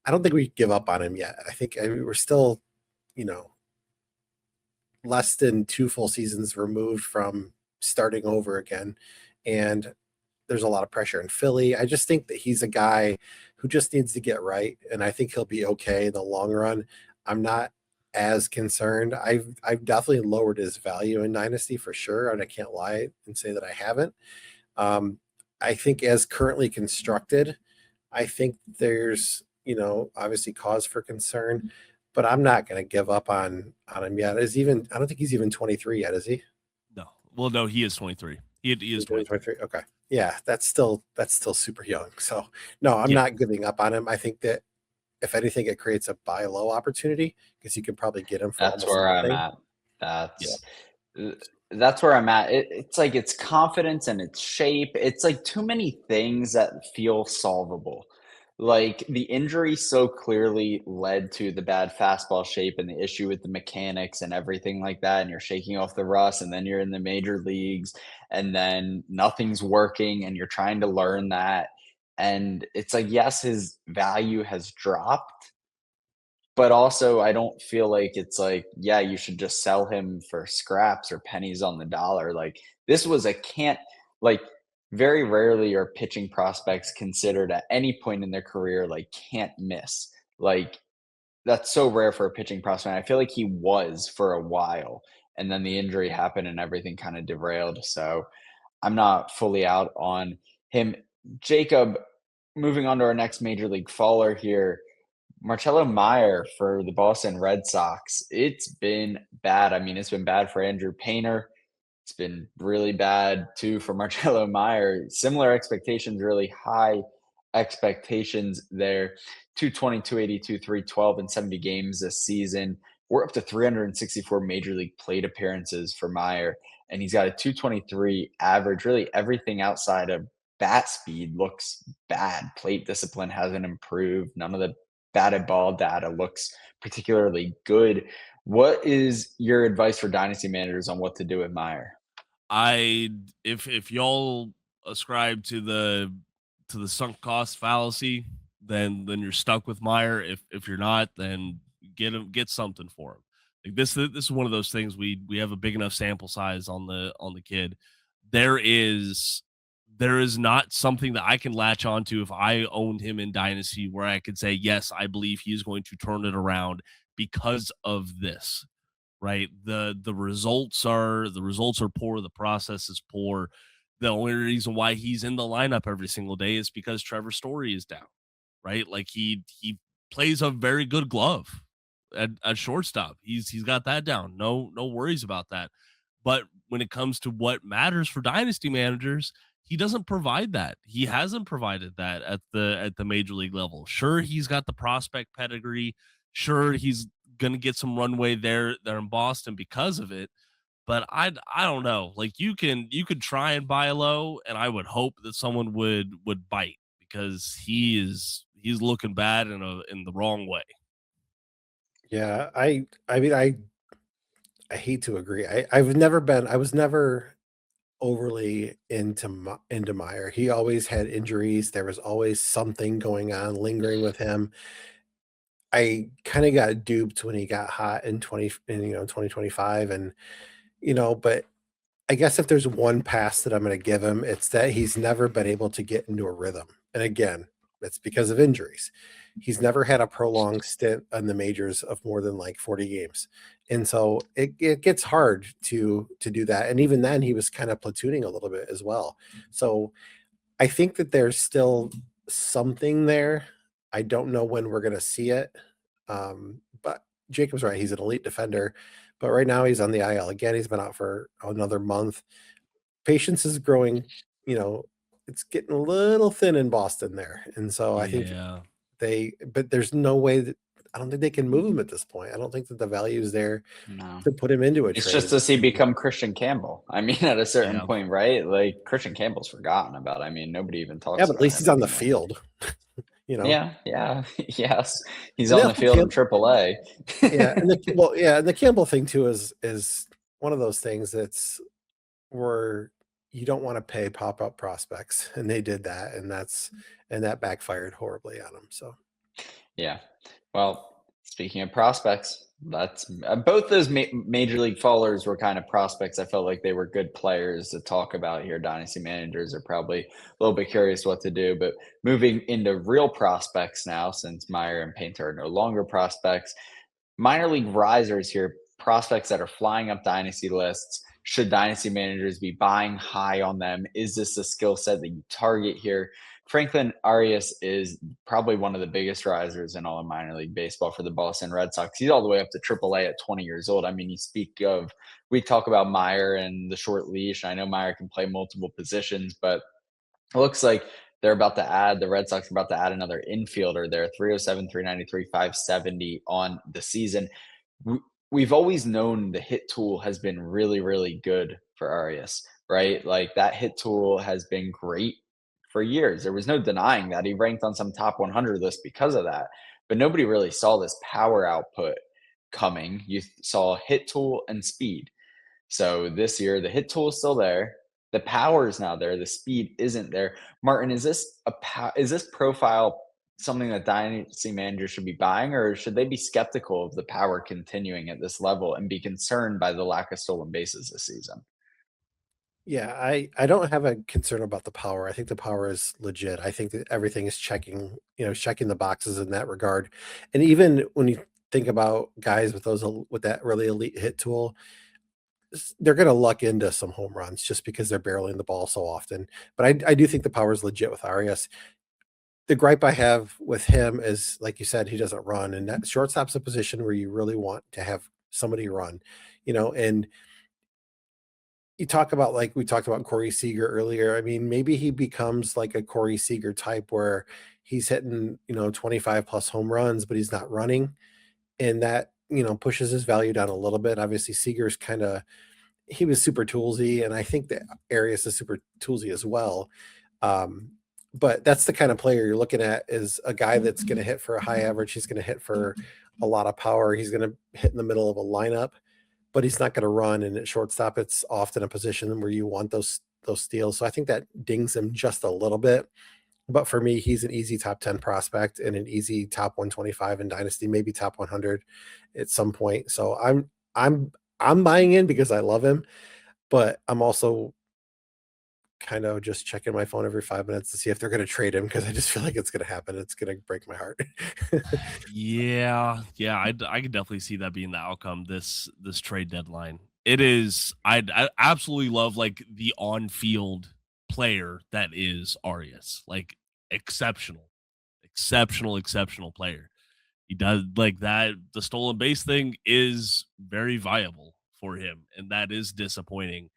don't think we give up on him yet. I think we're still, less than 2 full seasons removed from starting over again. And there's a lot of pressure in Philly. I just think that he's a guy who just needs to get right. And I think he'll be okay in the long run. I'm not as concerned. I've definitely lowered his value in Dynasty for sure. And I can't lie and say that I haven't. I think as currently constructed, I think there's, obviously cause for concern, but I'm not going to give up on him yet. I don't think he's even 23 yet, is he? No. Well, no, he is 23. He is 23. Okay. Yeah, that's still super young. So no, I'm not giving up on him. I think that if anything, it creates a buy low opportunity because you can probably get him for That's where nothing. I'm at. That's where I'm at. It's like it's confidence and it's shape. It's like too many things that feel solvable. Like the injury so clearly led to the bad fastball shape and the issue with the mechanics and everything like that. And you're shaking off the rust, and then you're in the major leagues, and then nothing's working, and you're trying to learn that. And it's like, yes, his value has dropped, but also I don't feel like it's like, yeah, you should just sell him for scraps or pennies on the dollar. Like this was a can't like very rarely are pitching prospects considered at any point in their career like can't miss. Like that's so rare for a pitching prospect. I feel like he was for a while, and then the injury happened and everything kind of derailed. So I'm not fully out on him. Jacob, moving on to our next major league faller here, Marcelo Mayer for the Boston Red Sox. It's been bad. I mean, it's been bad for Andrew Painter. It's been really bad too for Marcelo Mayer. Similar expectations, really high expectations there. 220, 282, 312 in 70 games this season. We're up to 364 major league plate appearances for Mayer, and he's got a 223 average. Really, everything outside of bat speed looks bad. Plate discipline hasn't improved. None of the batted ball data looks particularly good. What is your advice for dynasty managers on what to do with Mayer? If y'all ascribe to the sunk cost fallacy, then you're stuck with Mayer. If you're not, then get something for him. Like this is one of those things we have a big enough sample size on the kid. There is not something that I can latch onto if I owned him in Dynasty where I could say, yes, I believe he is going to turn it around because of this. Right. The results are poor. The process is poor. The only reason why he's in the lineup every single day is because Trevor Story is down. Right. Like he plays a very good glove at shortstop. He's got that down. No worries about that. But when it comes to what matters for dynasty managers, he doesn't provide that. He hasn't provided that at the major league level. Sure, he's got the prospect pedigree. Sure, he's going to get some runway there in Boston because of it. But I don't know. Like you could try and buy low, and I would hope that someone would bite because he's looking bad in the wrong way. Yeah, I mean, I hate to agree. I was never overly into Meyer. He always had injuries. There was always something going on lingering with him. I kind of got duped when he got hot in 2025, and but I guess if there's one pass that I'm going to give him, it's that he's never been able to get into a rhythm. And again, it's because of injuries. He's never had a prolonged stint on the majors of more than like 40 games. And so it gets hard to do that. And even then he was kind of platooning a little bit as well. So I think that there's still something there. I don't know when we're going to see it. But Jacob's right. He's an elite defender. But right now he's on the IL. Again, he's been out for another month. Patience is growing. It's getting a little thin in Boston there. And so I think but there's no way that I don't think they can move him at this point. I don't think that the value is there to put him into a It's trade. just does he become Christian Campbell? I mean, at a certain point, right? Like Christian Campbell's forgotten about. I mean, nobody even talks about him. Yeah, but at least he's on the field. Yeah, yes. He's on the field in AAA. Yeah, and the Campbell thing too is one of those things that's where you don't want to pay pop-up prospects, and they did that, and that backfired horribly on them. So yeah. Well, speaking of prospects, that's both those major league fallers were kind of prospects. I felt like they were good players to talk about here. Dynasty managers are probably a little bit curious what to do, but moving into real prospects now, since Mayer and Painter are no longer prospects, minor league risers here, prospects that are flying up dynasty lists. Should dynasty managers be buying high on them? Is this a skill set that you target here? Franklin Arias is probably one of the biggest risers in all of minor league baseball for the Boston Red Sox. He's all the way up to AAA at 20 years old. I mean, we talk about Mayer and the short leash. I know Mayer can play multiple positions, but it looks like the Red Sox are about to add another infielder there, 307, 393, 570 on the season. We've always known the hit tool has been really, really good for Arias, right? Like that hit tool has been great for years. There was no denying that. He ranked on some top 100 list because of that. But nobody really saw this power output coming. You saw hit tool and speed. So this year, the hit tool is still there. The power is now there. The speed isn't there. Martin, is this profile something that dynasty managers should be buying, or should they be skeptical of the power continuing at this level and be concerned by the lack of stolen bases this season? yeah, I don't have a concern about the power. I think the power is legit. I think that everything is checking the boxes in that regard. And even when you think about guys with that really elite hit tool, they're going to luck into some home runs just because they're barreling the ball so often. But I do think the power is legit with Arias. The gripe I have with him is, like you said, he doesn't run, and that shortstop's a position where you really want to have somebody run, and you talk about, like we talked about Corey Seager earlier. I mean, maybe he becomes like a Corey Seager type where he's hitting, 25 plus home runs, but he's not running. And that, pushes his value down a little bit. Obviously, Seager's he was super toolsy, and I think that Arias is super toolsy as well. But that's the kind of player you're looking at, is a guy that's going to hit for a high average. He's going to hit for a lot of power. He's going to hit in the middle of a lineup, but he's not going to run. And at shortstop, it's often a position where you want those steals. So I think that dings him just a little bit. But for me, he's an easy top 10 prospect and an easy top 125 in Dynasty, maybe top 100 at some point. So I'm buying in because I love him, but I'm also kind of just checking my phone every 5 minutes to see if they're going to trade him, because I just feel like it's going to happen. It's going to break my heart. Yeah, I could definitely see that being the outcome this trade deadline. It is. I absolutely love like the on field player that is Arias. Like exceptional player. He does like that. The stolen base thing is very viable for him, and that is disappointing.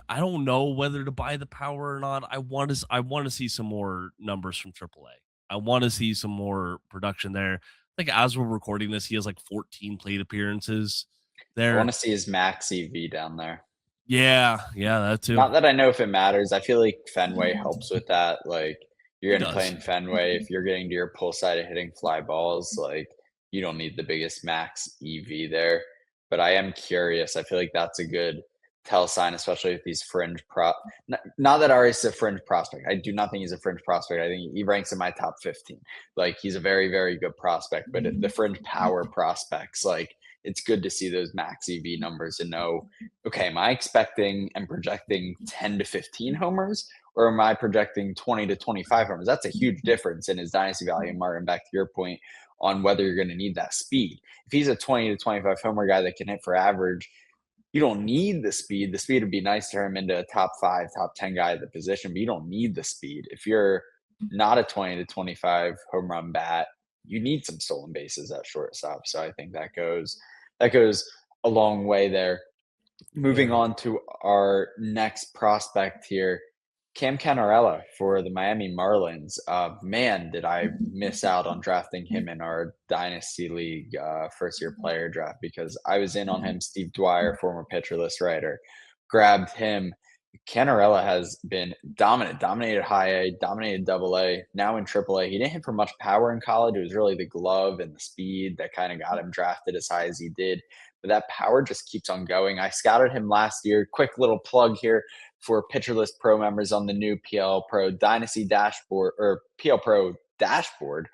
I don't know whether to buy the power or not. I want to see some more numbers from AAA. I want to see some more production there. Like as we're recording this, he has like 14 plate appearances there. I want to see his max EV down there. Yeah, that too. Not that I know if it matters. I feel like Fenway helps with that. Like you're going to play in Fenway. If you're getting to your pull side of hitting fly balls, like you don't need the biggest max EV there. But I am curious. I feel like that's a good tell sign, especially with these fringe not that Arias is a fringe prospect. I do not think he's a fringe prospect. I think he ranks in my top 15. Like he's a very, very good prospect, but the fringe power prospects, like it's good to see those max EV numbers and know, okay, am I expecting and projecting 10 to 15 homers, or am I projecting 20 to 25 homers? That's a huge difference in his dynasty value. And Martin, back to your point on whether you're going to need that speed. If he's a 20 to 25 homer guy that can hit for average, you don't need the speed. The speed would be nice to turn him into a top 5, top 10 guy at the position, but you don't need the speed. If you're not a 20 to 25 home run bat, you need some stolen bases at shortstop. So I think that goes a long way there. Moving on to our next prospect here, Cam Cannarella for the Miami Marlins. Man, did I miss out on drafting him in our Dynasty League first-year player draft, because I was in on him. Steve Dwyer, former pitcher list writer, grabbed him. Cannarella has been dominated high A, dominated double A, now in triple A. He didn't hit for much power in college. It was really the glove and the speed that kind of got him drafted as high as he did. But that power just keeps on going. I scouted him last year. Quick little plug here for Pitcher List Pro members on the new PL Pro Dynasty dashboard, or PL Pro dashboard.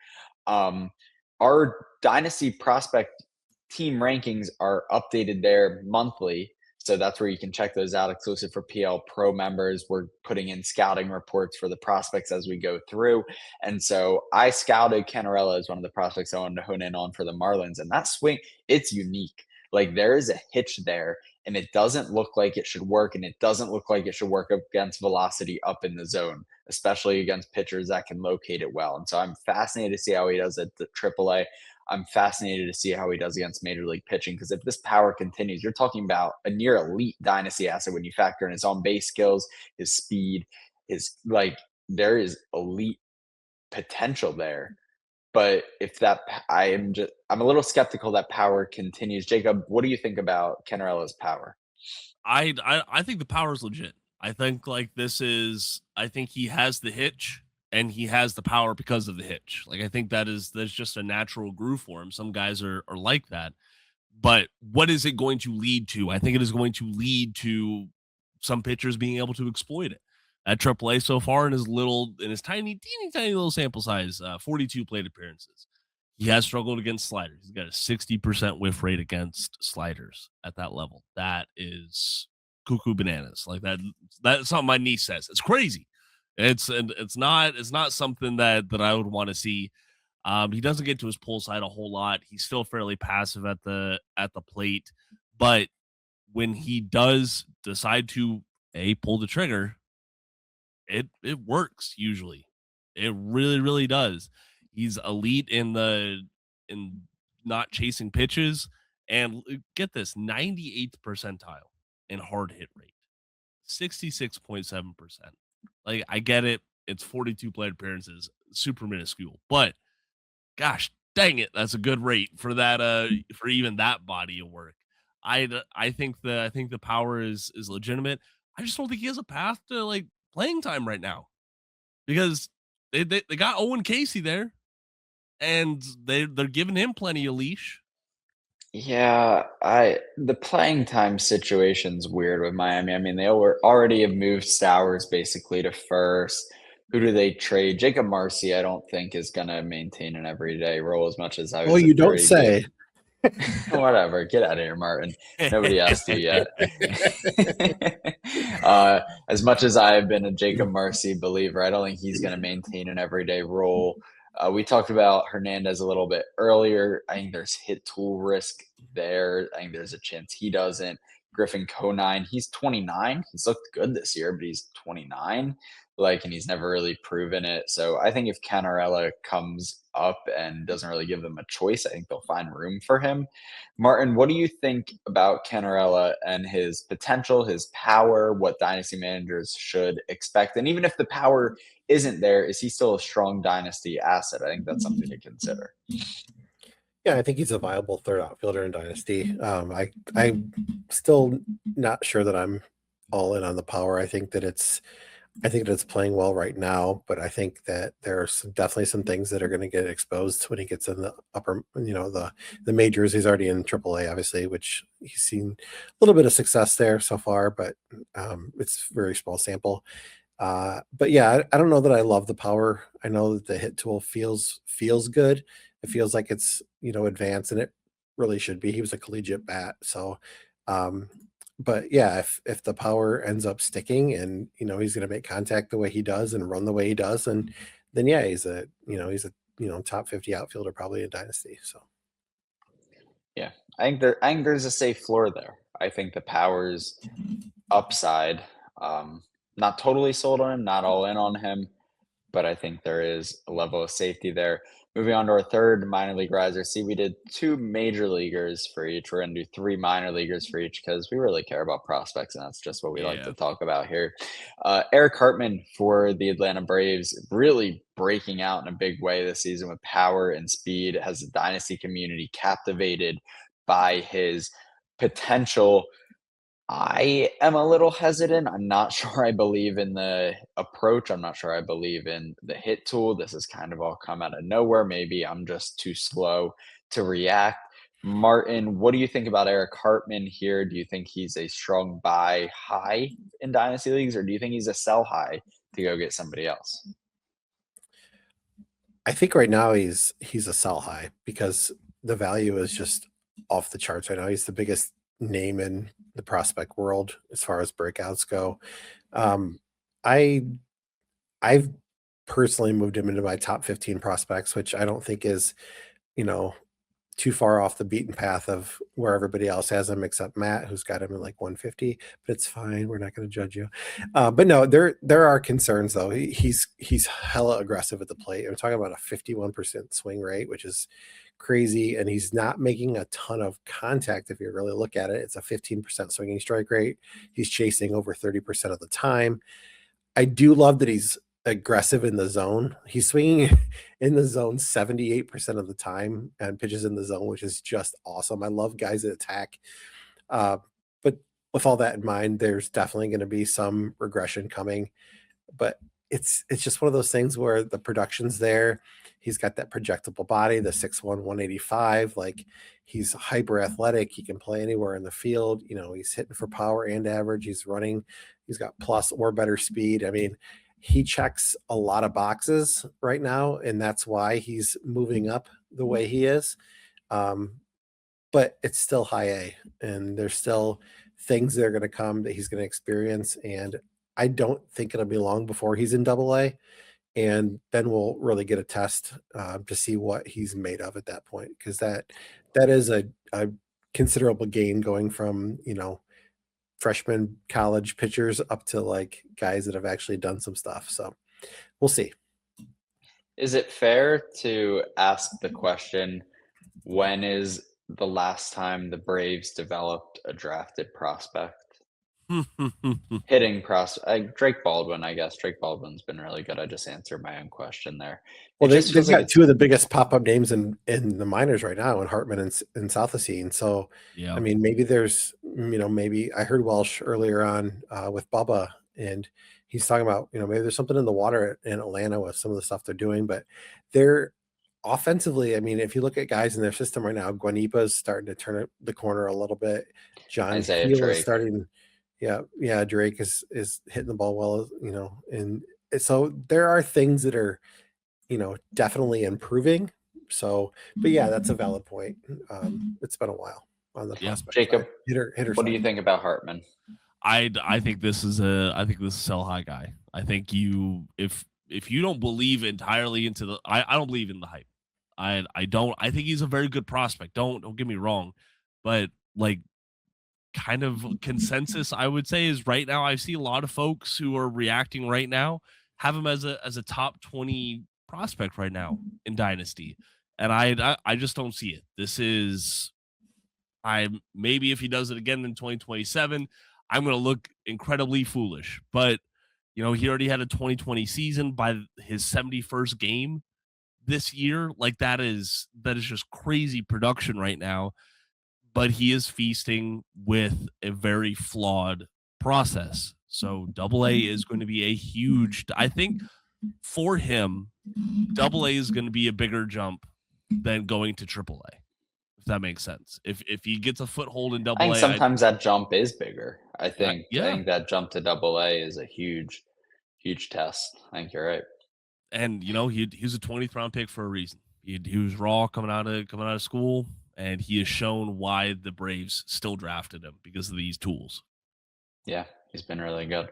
Our Dynasty prospect team rankings are updated there monthly. So that's where you can check those out, exclusive for PL Pro members. We're putting in scouting reports for the prospects as we go through. And so I scouted Cannarella as one of the prospects I wanted to hone in on for the Marlins. And that swing, it's unique. Like there is a hitch there, and it doesn't look like it should work, and it doesn't look like it should work against velocity up in the zone, especially against pitchers that can locate it well. And so I'm fascinated to see how he does at the AAA. I'm fascinated to see how he does against major league pitching, because if this power continues, you're talking about a near elite dynasty asset when you factor in his on base skills, his speed, there is elite potential there. But if I'm a little skeptical that power continues. Jacob, what do you think about Cannarella's power? I think the power is legit. I think I think he has the hitch, and he has the power because of the hitch. Like I think there's just a natural groove for him. Some guys are like that. But what is it going to lead to? I think it is going to lead to some pitchers being able to exploit it. At AAA so far in his tiny, teeny, tiny little sample size, 42 plate appearances, he has struggled against sliders. He's got a 60% whiff rate against sliders at that level. That is cuckoo bananas. Like that's something my niece says. It's crazy. It's not something that I would want to see. He doesn't get to his pull side a whole lot. He's still fairly passive at the plate. But when he does decide to pull the trigger, it works usually. It really, really does. He's elite in not chasing pitches, and get this, 98th percentile in hard hit rate, 66.7%. Like, I get it, it's 42 plate appearances, super minuscule, but gosh dang it, that's a good rate for that for even that body of work. I think the power is legitimate. I just don't think he has a path to like playing time right now, because they got Owen Casey there, and they're giving him plenty of leash. Yeah, the playing time situation's weird with Miami. I mean, they already have moved Stowers basically to first. Who do they trade? Jacob Marcy, I don't think is gonna maintain an everyday role as much as I Oh, was a you don't very say. big whatever. Get out of here, Martin. Nobody asked you yet. As much as I have been a Jacob Marcy believer, I don't think he's going to maintain an everyday role. We talked about Hernandez a little bit earlier. I think there's hit tool risk there. I think there's a chance he doesn't. Griffin Conine, he's 29. He's looked good this year, but he's 29. And he's never really proven it. So I think if Cannarella comes up and doesn't really give them a choice, I think they'll find room for him. Martin, what do you think about Cannarella and his potential, his power, what dynasty managers should expect? And even if the power isn't there, is he still a strong dynasty asset? I think that's something to consider. Yeah, I think he's a viable third outfielder in dynasty. I'm still not sure that I'm all in on the power. I think that it's playing well right now, but I think that there are definitely some things that are going to get exposed when he gets in the upper, the majors. He's already in AAA, obviously, which he's seen a little bit of success there so far, but it's very small sample. But yeah, I don't know that I love the power. I know that the hit tool feels good. It feels like it's advanced, and it really should be. He was a collegiate bat, so. But yeah, if the power ends up sticking, and he's going to make contact the way he does and run the way he does, and then yeah, he's a top 50 outfielder probably in dynasty. So yeah, I think there's a safe floor there. I think the power's upside. Not totally sold on him, not all in on him, but I think there is a level of safety there. Moving on to our third minor league riser. See, we did 2 major leaguers for each. We're going to do 3 minor leaguers for each because we really care about prospects, and that's just what we like to talk about here. Eric Hartman for the Atlanta Braves, really breaking out in a big way this season with power and speed, has the dynasty community captivated by his potential. I am a little hesitant. I'm not sure I believe in the approach. I'm not sure I believe in the hit tool. This has kind of all come out of nowhere. Maybe I'm just too slow to react. Martin, what do you think about Eric Hartman here? Do you think he's a strong buy high in dynasty leagues, or do you think he's a sell high to go get somebody else? I think right now he's a sell high because the value is just off the charts right now. He's the biggest name in the prospect world as far as breakouts go. I've personally moved him into my top 15 prospects, which I don't think is, too far off the beaten path of where everybody else has him, except Matt, who's got him in like 150. But it's fine. We're not going to judge you. But no, there are concerns though. He's hella aggressive at the plate. I'm talking about a 51% swing rate, which is crazy, and he's not making a ton of contact. If you really look at it, it's a 15% swinging strike rate. He's chasing over 30% of the time. I do love that he's aggressive in the zone. He's swinging in the zone 78% of the time and pitches in the zone, which is just awesome. I love guys that attack. But with all that in mind, there's definitely going to be some regression coming. But it's just one of those things where the production's there. He's got that projectable body, the 6'1", 185. Like, he's hyper athletic. He can play anywhere in the field. He's hitting for power and average. He's running. He's got plus or better speed. I mean, he checks a lot of boxes right now, and that's why he's moving up the way he is. But it's still high A, and there's still things that are going to come that he's going to experience. And I don't think it'll be long before he's in Double A, and then we'll really get a test to see what he's made of at that point, because that is a considerable gain going from, freshman college pitchers up to like guys that have actually done some stuff. So we'll see. Is it fair to ask the question, when is the last time the Braves developed a drafted prospect? Hitting prospect, Drake Baldwin, I guess. Drake Baldwin's been really good. I just answered my own question there. Well, they've got two of the biggest pop-up names in the minors right now, in Hartman and Southacene. So, Yeah. I mean, maybe there's, maybe I heard Welsh earlier on with Bubba, and he's talking about, maybe there's something in the water in Atlanta with some of the stuff they're doing, but they're offensively. I mean, if you look at guys in their system right now, Guanipa's starting to turn the corner a little bit. John Keel is starting. Yeah. Drake is hitting the ball well, and so there are things that are, definitely improving. So, but yeah, that's a valid point. It's been a while on the prospect. Jacob, hitter what do you think about Hartman? I think this is a sell high guy. I think if you don't believe entirely into the, I don't believe in the hype. I think he's a very good prospect. Don't get me wrong, but like, kind of consensus I would say is right now I see a lot of folks who are reacting right now have him as a top 20 prospect right now in Dynasty, and I just don't see it. This is, maybe if he does it again in 2027, I'm going to look incredibly foolish, but he already had a 2020 season by his 71st game this year. Like that is just crazy production right now. But he is feasting with a very flawed process. So AA is going to be a huge, I think for him, AA is going to be a bigger jump than going to AAA, if that makes sense. If he gets a foothold in AA, I think sometimes that jump is bigger. I think that jump to AA is a huge test. I think you're right. And he was a 20th round pick for a reason. He was raw coming out of school. And he has shown why the Braves still drafted him, because of these tools. Yeah, he's been really good.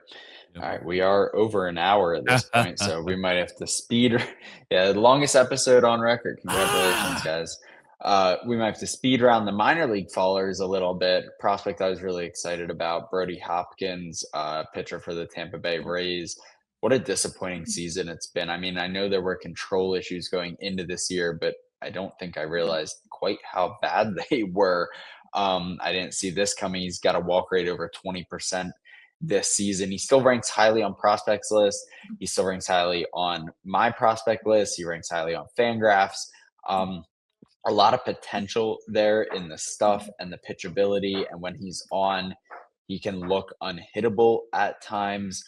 Yep. All right, we are over an hour at this point, so we might have to speed. Yeah, the longest episode on record. Congratulations, guys. We might have to speed around the minor league fallers a little bit. Prospect I was really excited about, Brody Hopkins, pitcher for the Tampa Bay Rays. What a disappointing season it's been. I mean, I know there were control issues going into this year, but I don't think I realized quite how bad they were. I didn't see this coming. He's got a walk rate over 20% this season. He still ranks highly on prospects list. He still ranks highly on my prospect list. He ranks highly on Fangraphs. A lot of potential there in the stuff and the pitchability. And when he's on, he can look unhittable at times.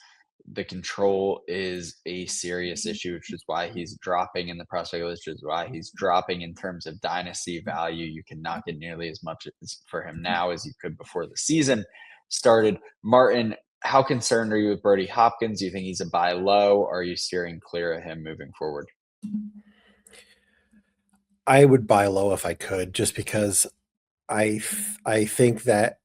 The control is a serious issue, which is why he's dropping in the prospect list, which is why he's dropping in terms of dynasty value. You cannot get nearly as much for him now as you could before the season started. Martin, how concerned are you with Brody Hopkins? Do you think he's a buy low, or are you steering clear of him moving forward? I would buy low if I could, just because I think that,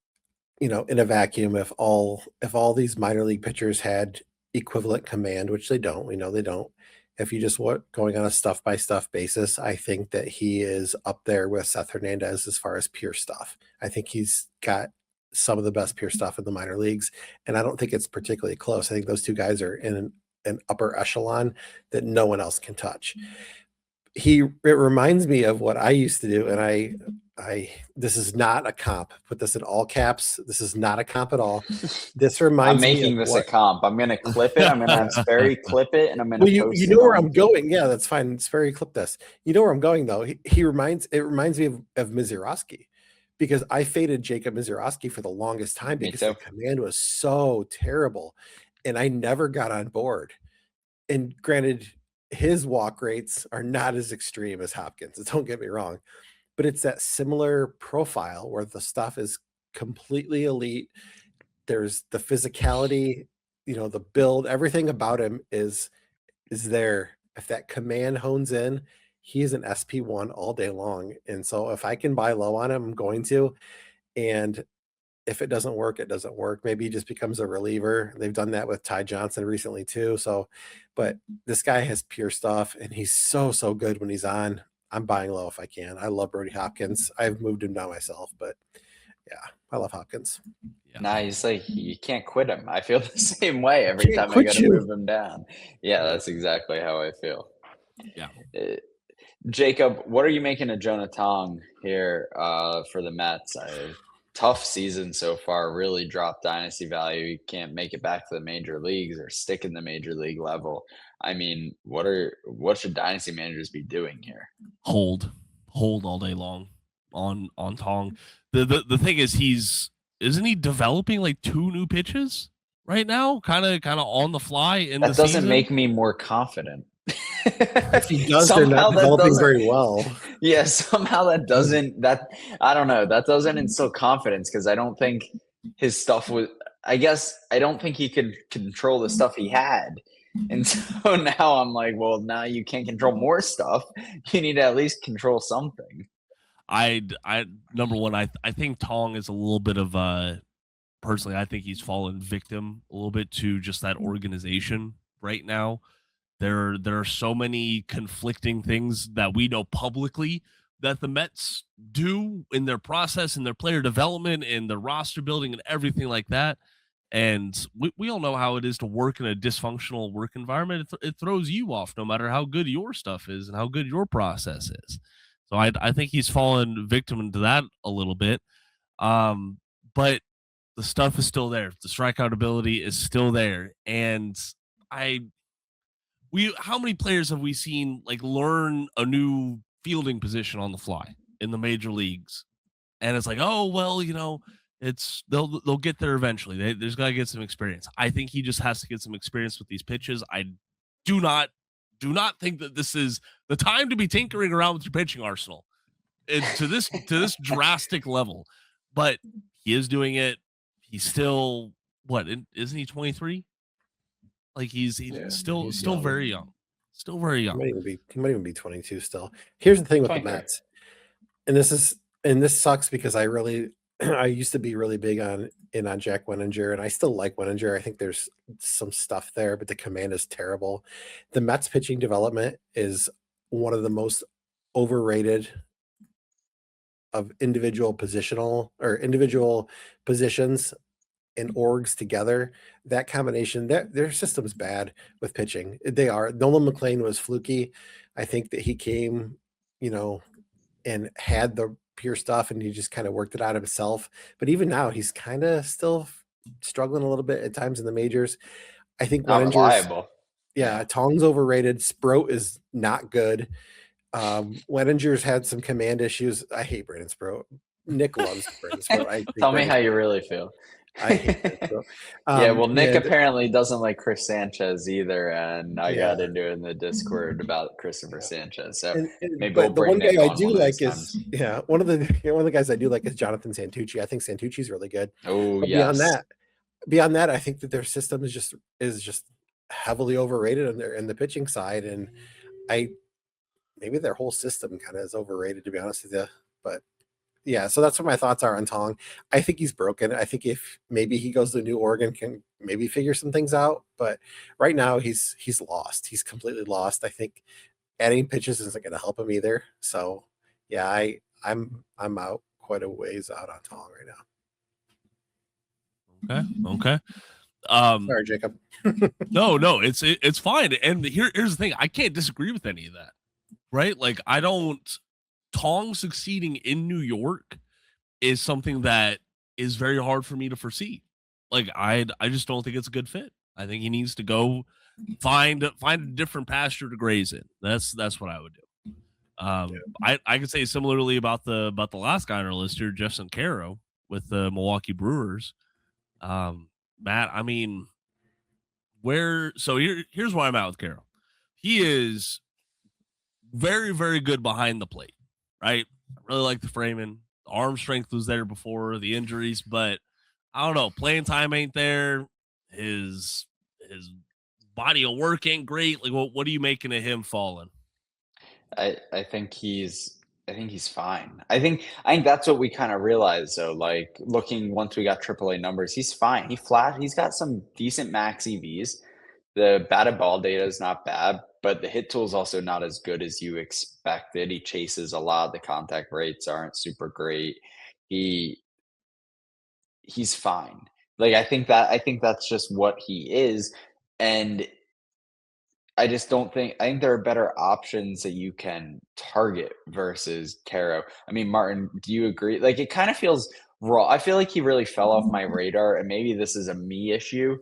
in a vacuum, if all these minor league pitchers had equivalent command, which they don't, we know they don't. If you just going on a stuff by stuff basis, I think that he is up there with Seth Hernandez as far as pure stuff. I think he's got some of the best pure stuff in the minor leagues, and I don't think it's particularly close. I think those two guys are in an upper echelon that no one else can touch. It reminds me of what I used to do, and I this is not a comp. Put this in all caps. This is not a comp at all. This reminds me. I'm making this a comp. I'm going to clip it. I'm going to have Sperry clip it, and I'm going to post you know where I'm going. Yeah, that's fine. Sperry clip this. You know where I'm going though. It reminds me of Mizurowski, because I faded Jacob Mizurowski for the longest time because the command was so terrible, and I never got on board. And granted, his walk rates are not as extreme as Hopkins. Don't get me wrong. But it's that similar profile where the stuff is completely elite. There's the physicality, the build, everything about him is there. If that command hones in, he is an SP1 all day long. And so if I can buy low on him, I'm going to. And if it doesn't work, it doesn't work. Maybe he just becomes a reliever. They've done that with Ty Johnson recently too. So, but this guy has pure stuff, and he's so good when he's on. I'm buying low if I can. I love Brody Hopkins. I've moved him down myself, but yeah, I love Hopkins. Yeah. Nah, he's like, you can't quit him. I feel the same way every time I quit got to you. move him down. Yeah, that's exactly how I feel. Yeah. Jacob, what are you making of Jonah Tong here for the Mets? Tough season so far, really dropped dynasty value. You can't make it back to the major leagues or stick in the major league level. I mean, what should dynasty managers be doing here? Hold all day long on Tong. The thing is, isn't he developing like 2 new pitches right now, kind of on the fly in the That doesn't season? make me more confident. If he does, they're Somehow not that developing doesn't. very well. Yeah, somehow that doesn't. I don't know. That doesn't instill confidence because I don't think his stuff was. I guess I don't think he could control the stuff he had, and so now I'm like, well, now you can't control more stuff. You need to at least control something. I number one, I think Tong is a little bit of personally, I think he's fallen victim a little bit to just that organization right now. There are so many conflicting things that we know publicly that the Mets do in their process, in their player development, in their roster building, and everything like that. And we all know how it is to work in a dysfunctional work environment. It throws you off no matter how good your stuff is and how good your process is. So I think he's fallen victim to that a little bit. But the stuff is still there. The strikeout ability is still there. And how many players have we seen like learn a new fielding position on the fly in the major leagues? And it's like, oh well, they'll get there eventually. There's got to get some experience. I think he just has to get some experience with these pitches. I do not think that this is the time to be tinkering around with your pitching arsenal to this drastic level. But he is doing it. He's still isn't he 23? Like he's still young. very young. Still very young. He might even be 22 still. Here's the thing with the Mets. And this sucks because I used to be really big on Jack Wenninger, and I still like Wenninger. I think there's some stuff there, but the command is terrible. The Mets pitching development is one of the most overrated of individual positions and orgs together. That combination, their system's bad with pitching. They are. Nolan McLean was fluky. I think that he came, and had the pure stuff, and he just kind of worked it out himself. But even now, he's kind of still struggling a little bit at times in the majors. I think not reliable. Yeah, Tong's overrated. Sproat is not good. Wenninger's had some command issues. I hate Brandon Sproat. Nick loves Brandon Sproat. Tell me how you really feel. I hate Sproat. Yeah, well, Nick apparently doesn't like Chris Sanchez either, and I got into it in the Discord about Christopher Sanchez. So maybe we'll bring Nick on one of the guys I do like is Jonathan Santucci. I think Santucci's really good. Oh, but yes. Beyond that, I think that their system is just heavily overrated in the pitching side, and maybe their whole system kind of is overrated, to be honest with you. But yeah, so that's what my thoughts are on Tong. I think he's broken. I think if maybe he goes to New Oregon, can maybe figure some things out. But right now he's lost. He's completely lost. I think adding pitches isn't going to help him either. So yeah, I'm out quite a ways out on Tong right now. Okay. Sorry, Jacob. No, it's fine. And here's the thing. I can't disagree with any of that. Right? Like Tong succeeding in New York is something that is very hard for me to foresee. Like I just don't think it's a good fit. I think he needs to go find a different pasture to graze in. That's what I would do. I could say similarly about the last guy on our list here, Jefferson Quero with the Milwaukee Brewers. Matt, I mean, here's where I'm at with Quero. He is very, very good behind the plate, right? I really like the framing. The arm strength was there before the injuries, but I don't know. Playing time ain't there. His body of work ain't great. Like, what are you making of him falling? I think he's fine. I think that's what we kind of realized though. Like looking once we got AAA numbers, he's fine. He's got some decent max EVs. The batted ball data is not bad, but the hit tool is also not as good as you expected. He chases a lot. The contact rates aren't super great. He's fine. Like I think that's just what he is, and I just don't think I think there are better options that you can target versus Quero. I mean, Martin, do you agree? Like it kind of feels raw. I feel like he really fell off my radar, and maybe this is a me issue,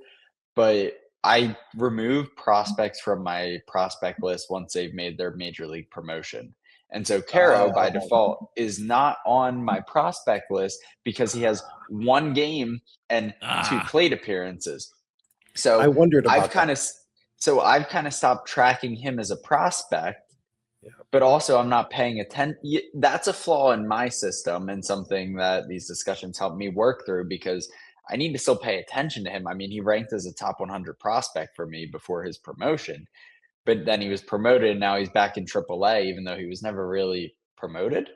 but I remove prospects from my prospect list once they've made their major league promotion. And so Quero by default is not on my prospect list because he has one game and two plate appearances. So I wondered about I've kind of stopped tracking him as a prospect, but also I'm not paying attention. That's a flaw in my system and something that these discussions help me work through because I need to still pay attention to him. I mean, he ranked as a top 100 prospect for me before his promotion, but then he was promoted and now he's back in AAA, even though he was never really promoted.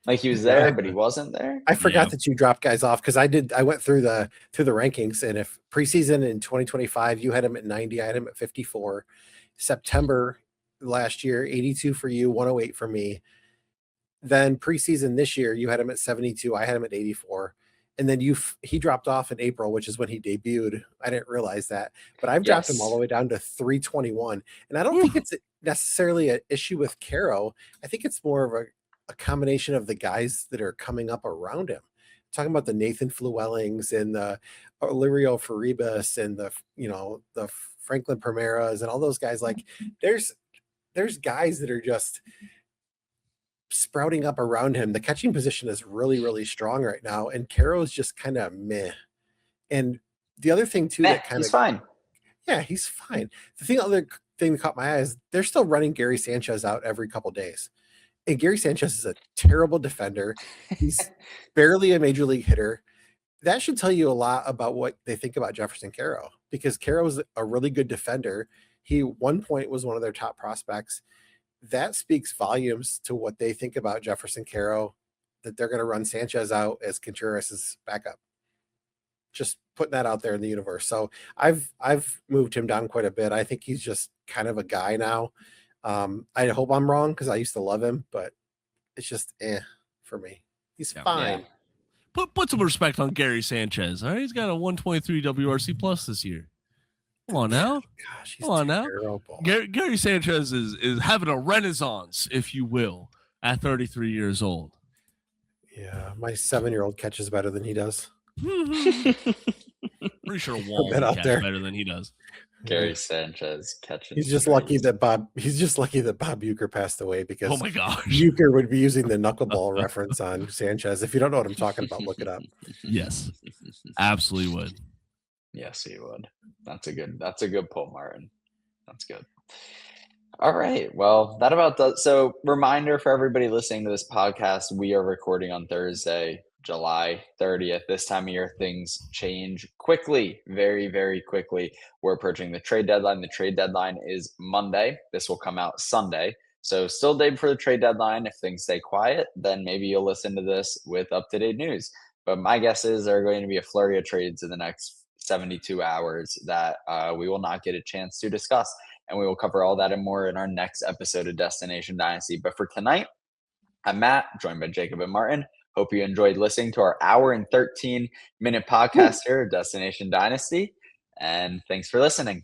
Like he was there, but he wasn't there. I forgot that you dropped guys off because I went through the rankings, and if preseason in 2025 you had him at 90, I had him at 54. September last year, 82 for you, 108 for me. Then preseason this year, you had him at 72, I had him at 84. And then he dropped off in April, which is when he debuted. I didn't realize that, but I've dropped him all the way down to 321. And I don't think it's necessarily an issue with Quero. I think it's more of a combination of the guys that are coming up around him. I'm talking about the Nathan Flewellings and the Olirio Faribas and the Franklin Primeras and all those guys. Like there's guys that are just sprouting up around him. The catching position is really, really strong right now. And Quero is just kind of meh. And the other thing too, he's fine. Yeah, he's fine. Other thing that caught my eye is they're still running Gary Sanchez out every couple days. And Gary Sanchez is a terrible defender. He's barely a major league hitter. That should tell you a lot about what they think about Jefferson Quero, because Quero is a really good defender. He, one point, was one of their top prospects. That speaks volumes to what they think about Jefferson Quero, that they're going to run Sanchez out as Contreras' backup. Just putting that out there in the universe. So I've moved him down quite a bit. I think he's just kind of a guy now. I hope I'm wrong because I used to love him, but it's just for me. He's fine. Yeah. Put some respect on Gary Sanchez. All right, he's got a 123 WRC plus this year. Come on now. Gosh, he's Come on terrible. Now. Gary Sanchez is having a renaissance, if you will, at 33 years old. Yeah, my 7-year-old catches better than he does. Pretty sure Wall catches better than he does. Gary Sanchez catching. He's just lucky that Bob Uecker passed away, because oh my gosh, Uecker would be using the knuckleball reference on Sanchez. If you don't know what I'm talking about, look it up. Yes, absolutely would. Yes, he would. That's a good pull, Martin. That's good. All right. Well, that about does. So, reminder for everybody listening to this podcast: we are recording on Thursday, July 30th. This time of year, things change quickly, very, very quickly. We're approaching the trade deadline. The trade deadline is Monday. This will come out Sunday. So still day before the trade deadline. If things stay quiet, then maybe you'll listen to this with up-to-date news. But my guess is there are going to be a flurry of trades in the next 72 hours that we will not get a chance to discuss. And we will cover all that and more in our next episode of Destination Dynasty. But for tonight, I'm Matt, joined by Jacob and Martin. Hope you enjoyed listening to our hour and 13-minute podcast here at Destination Dynasty. And thanks for listening.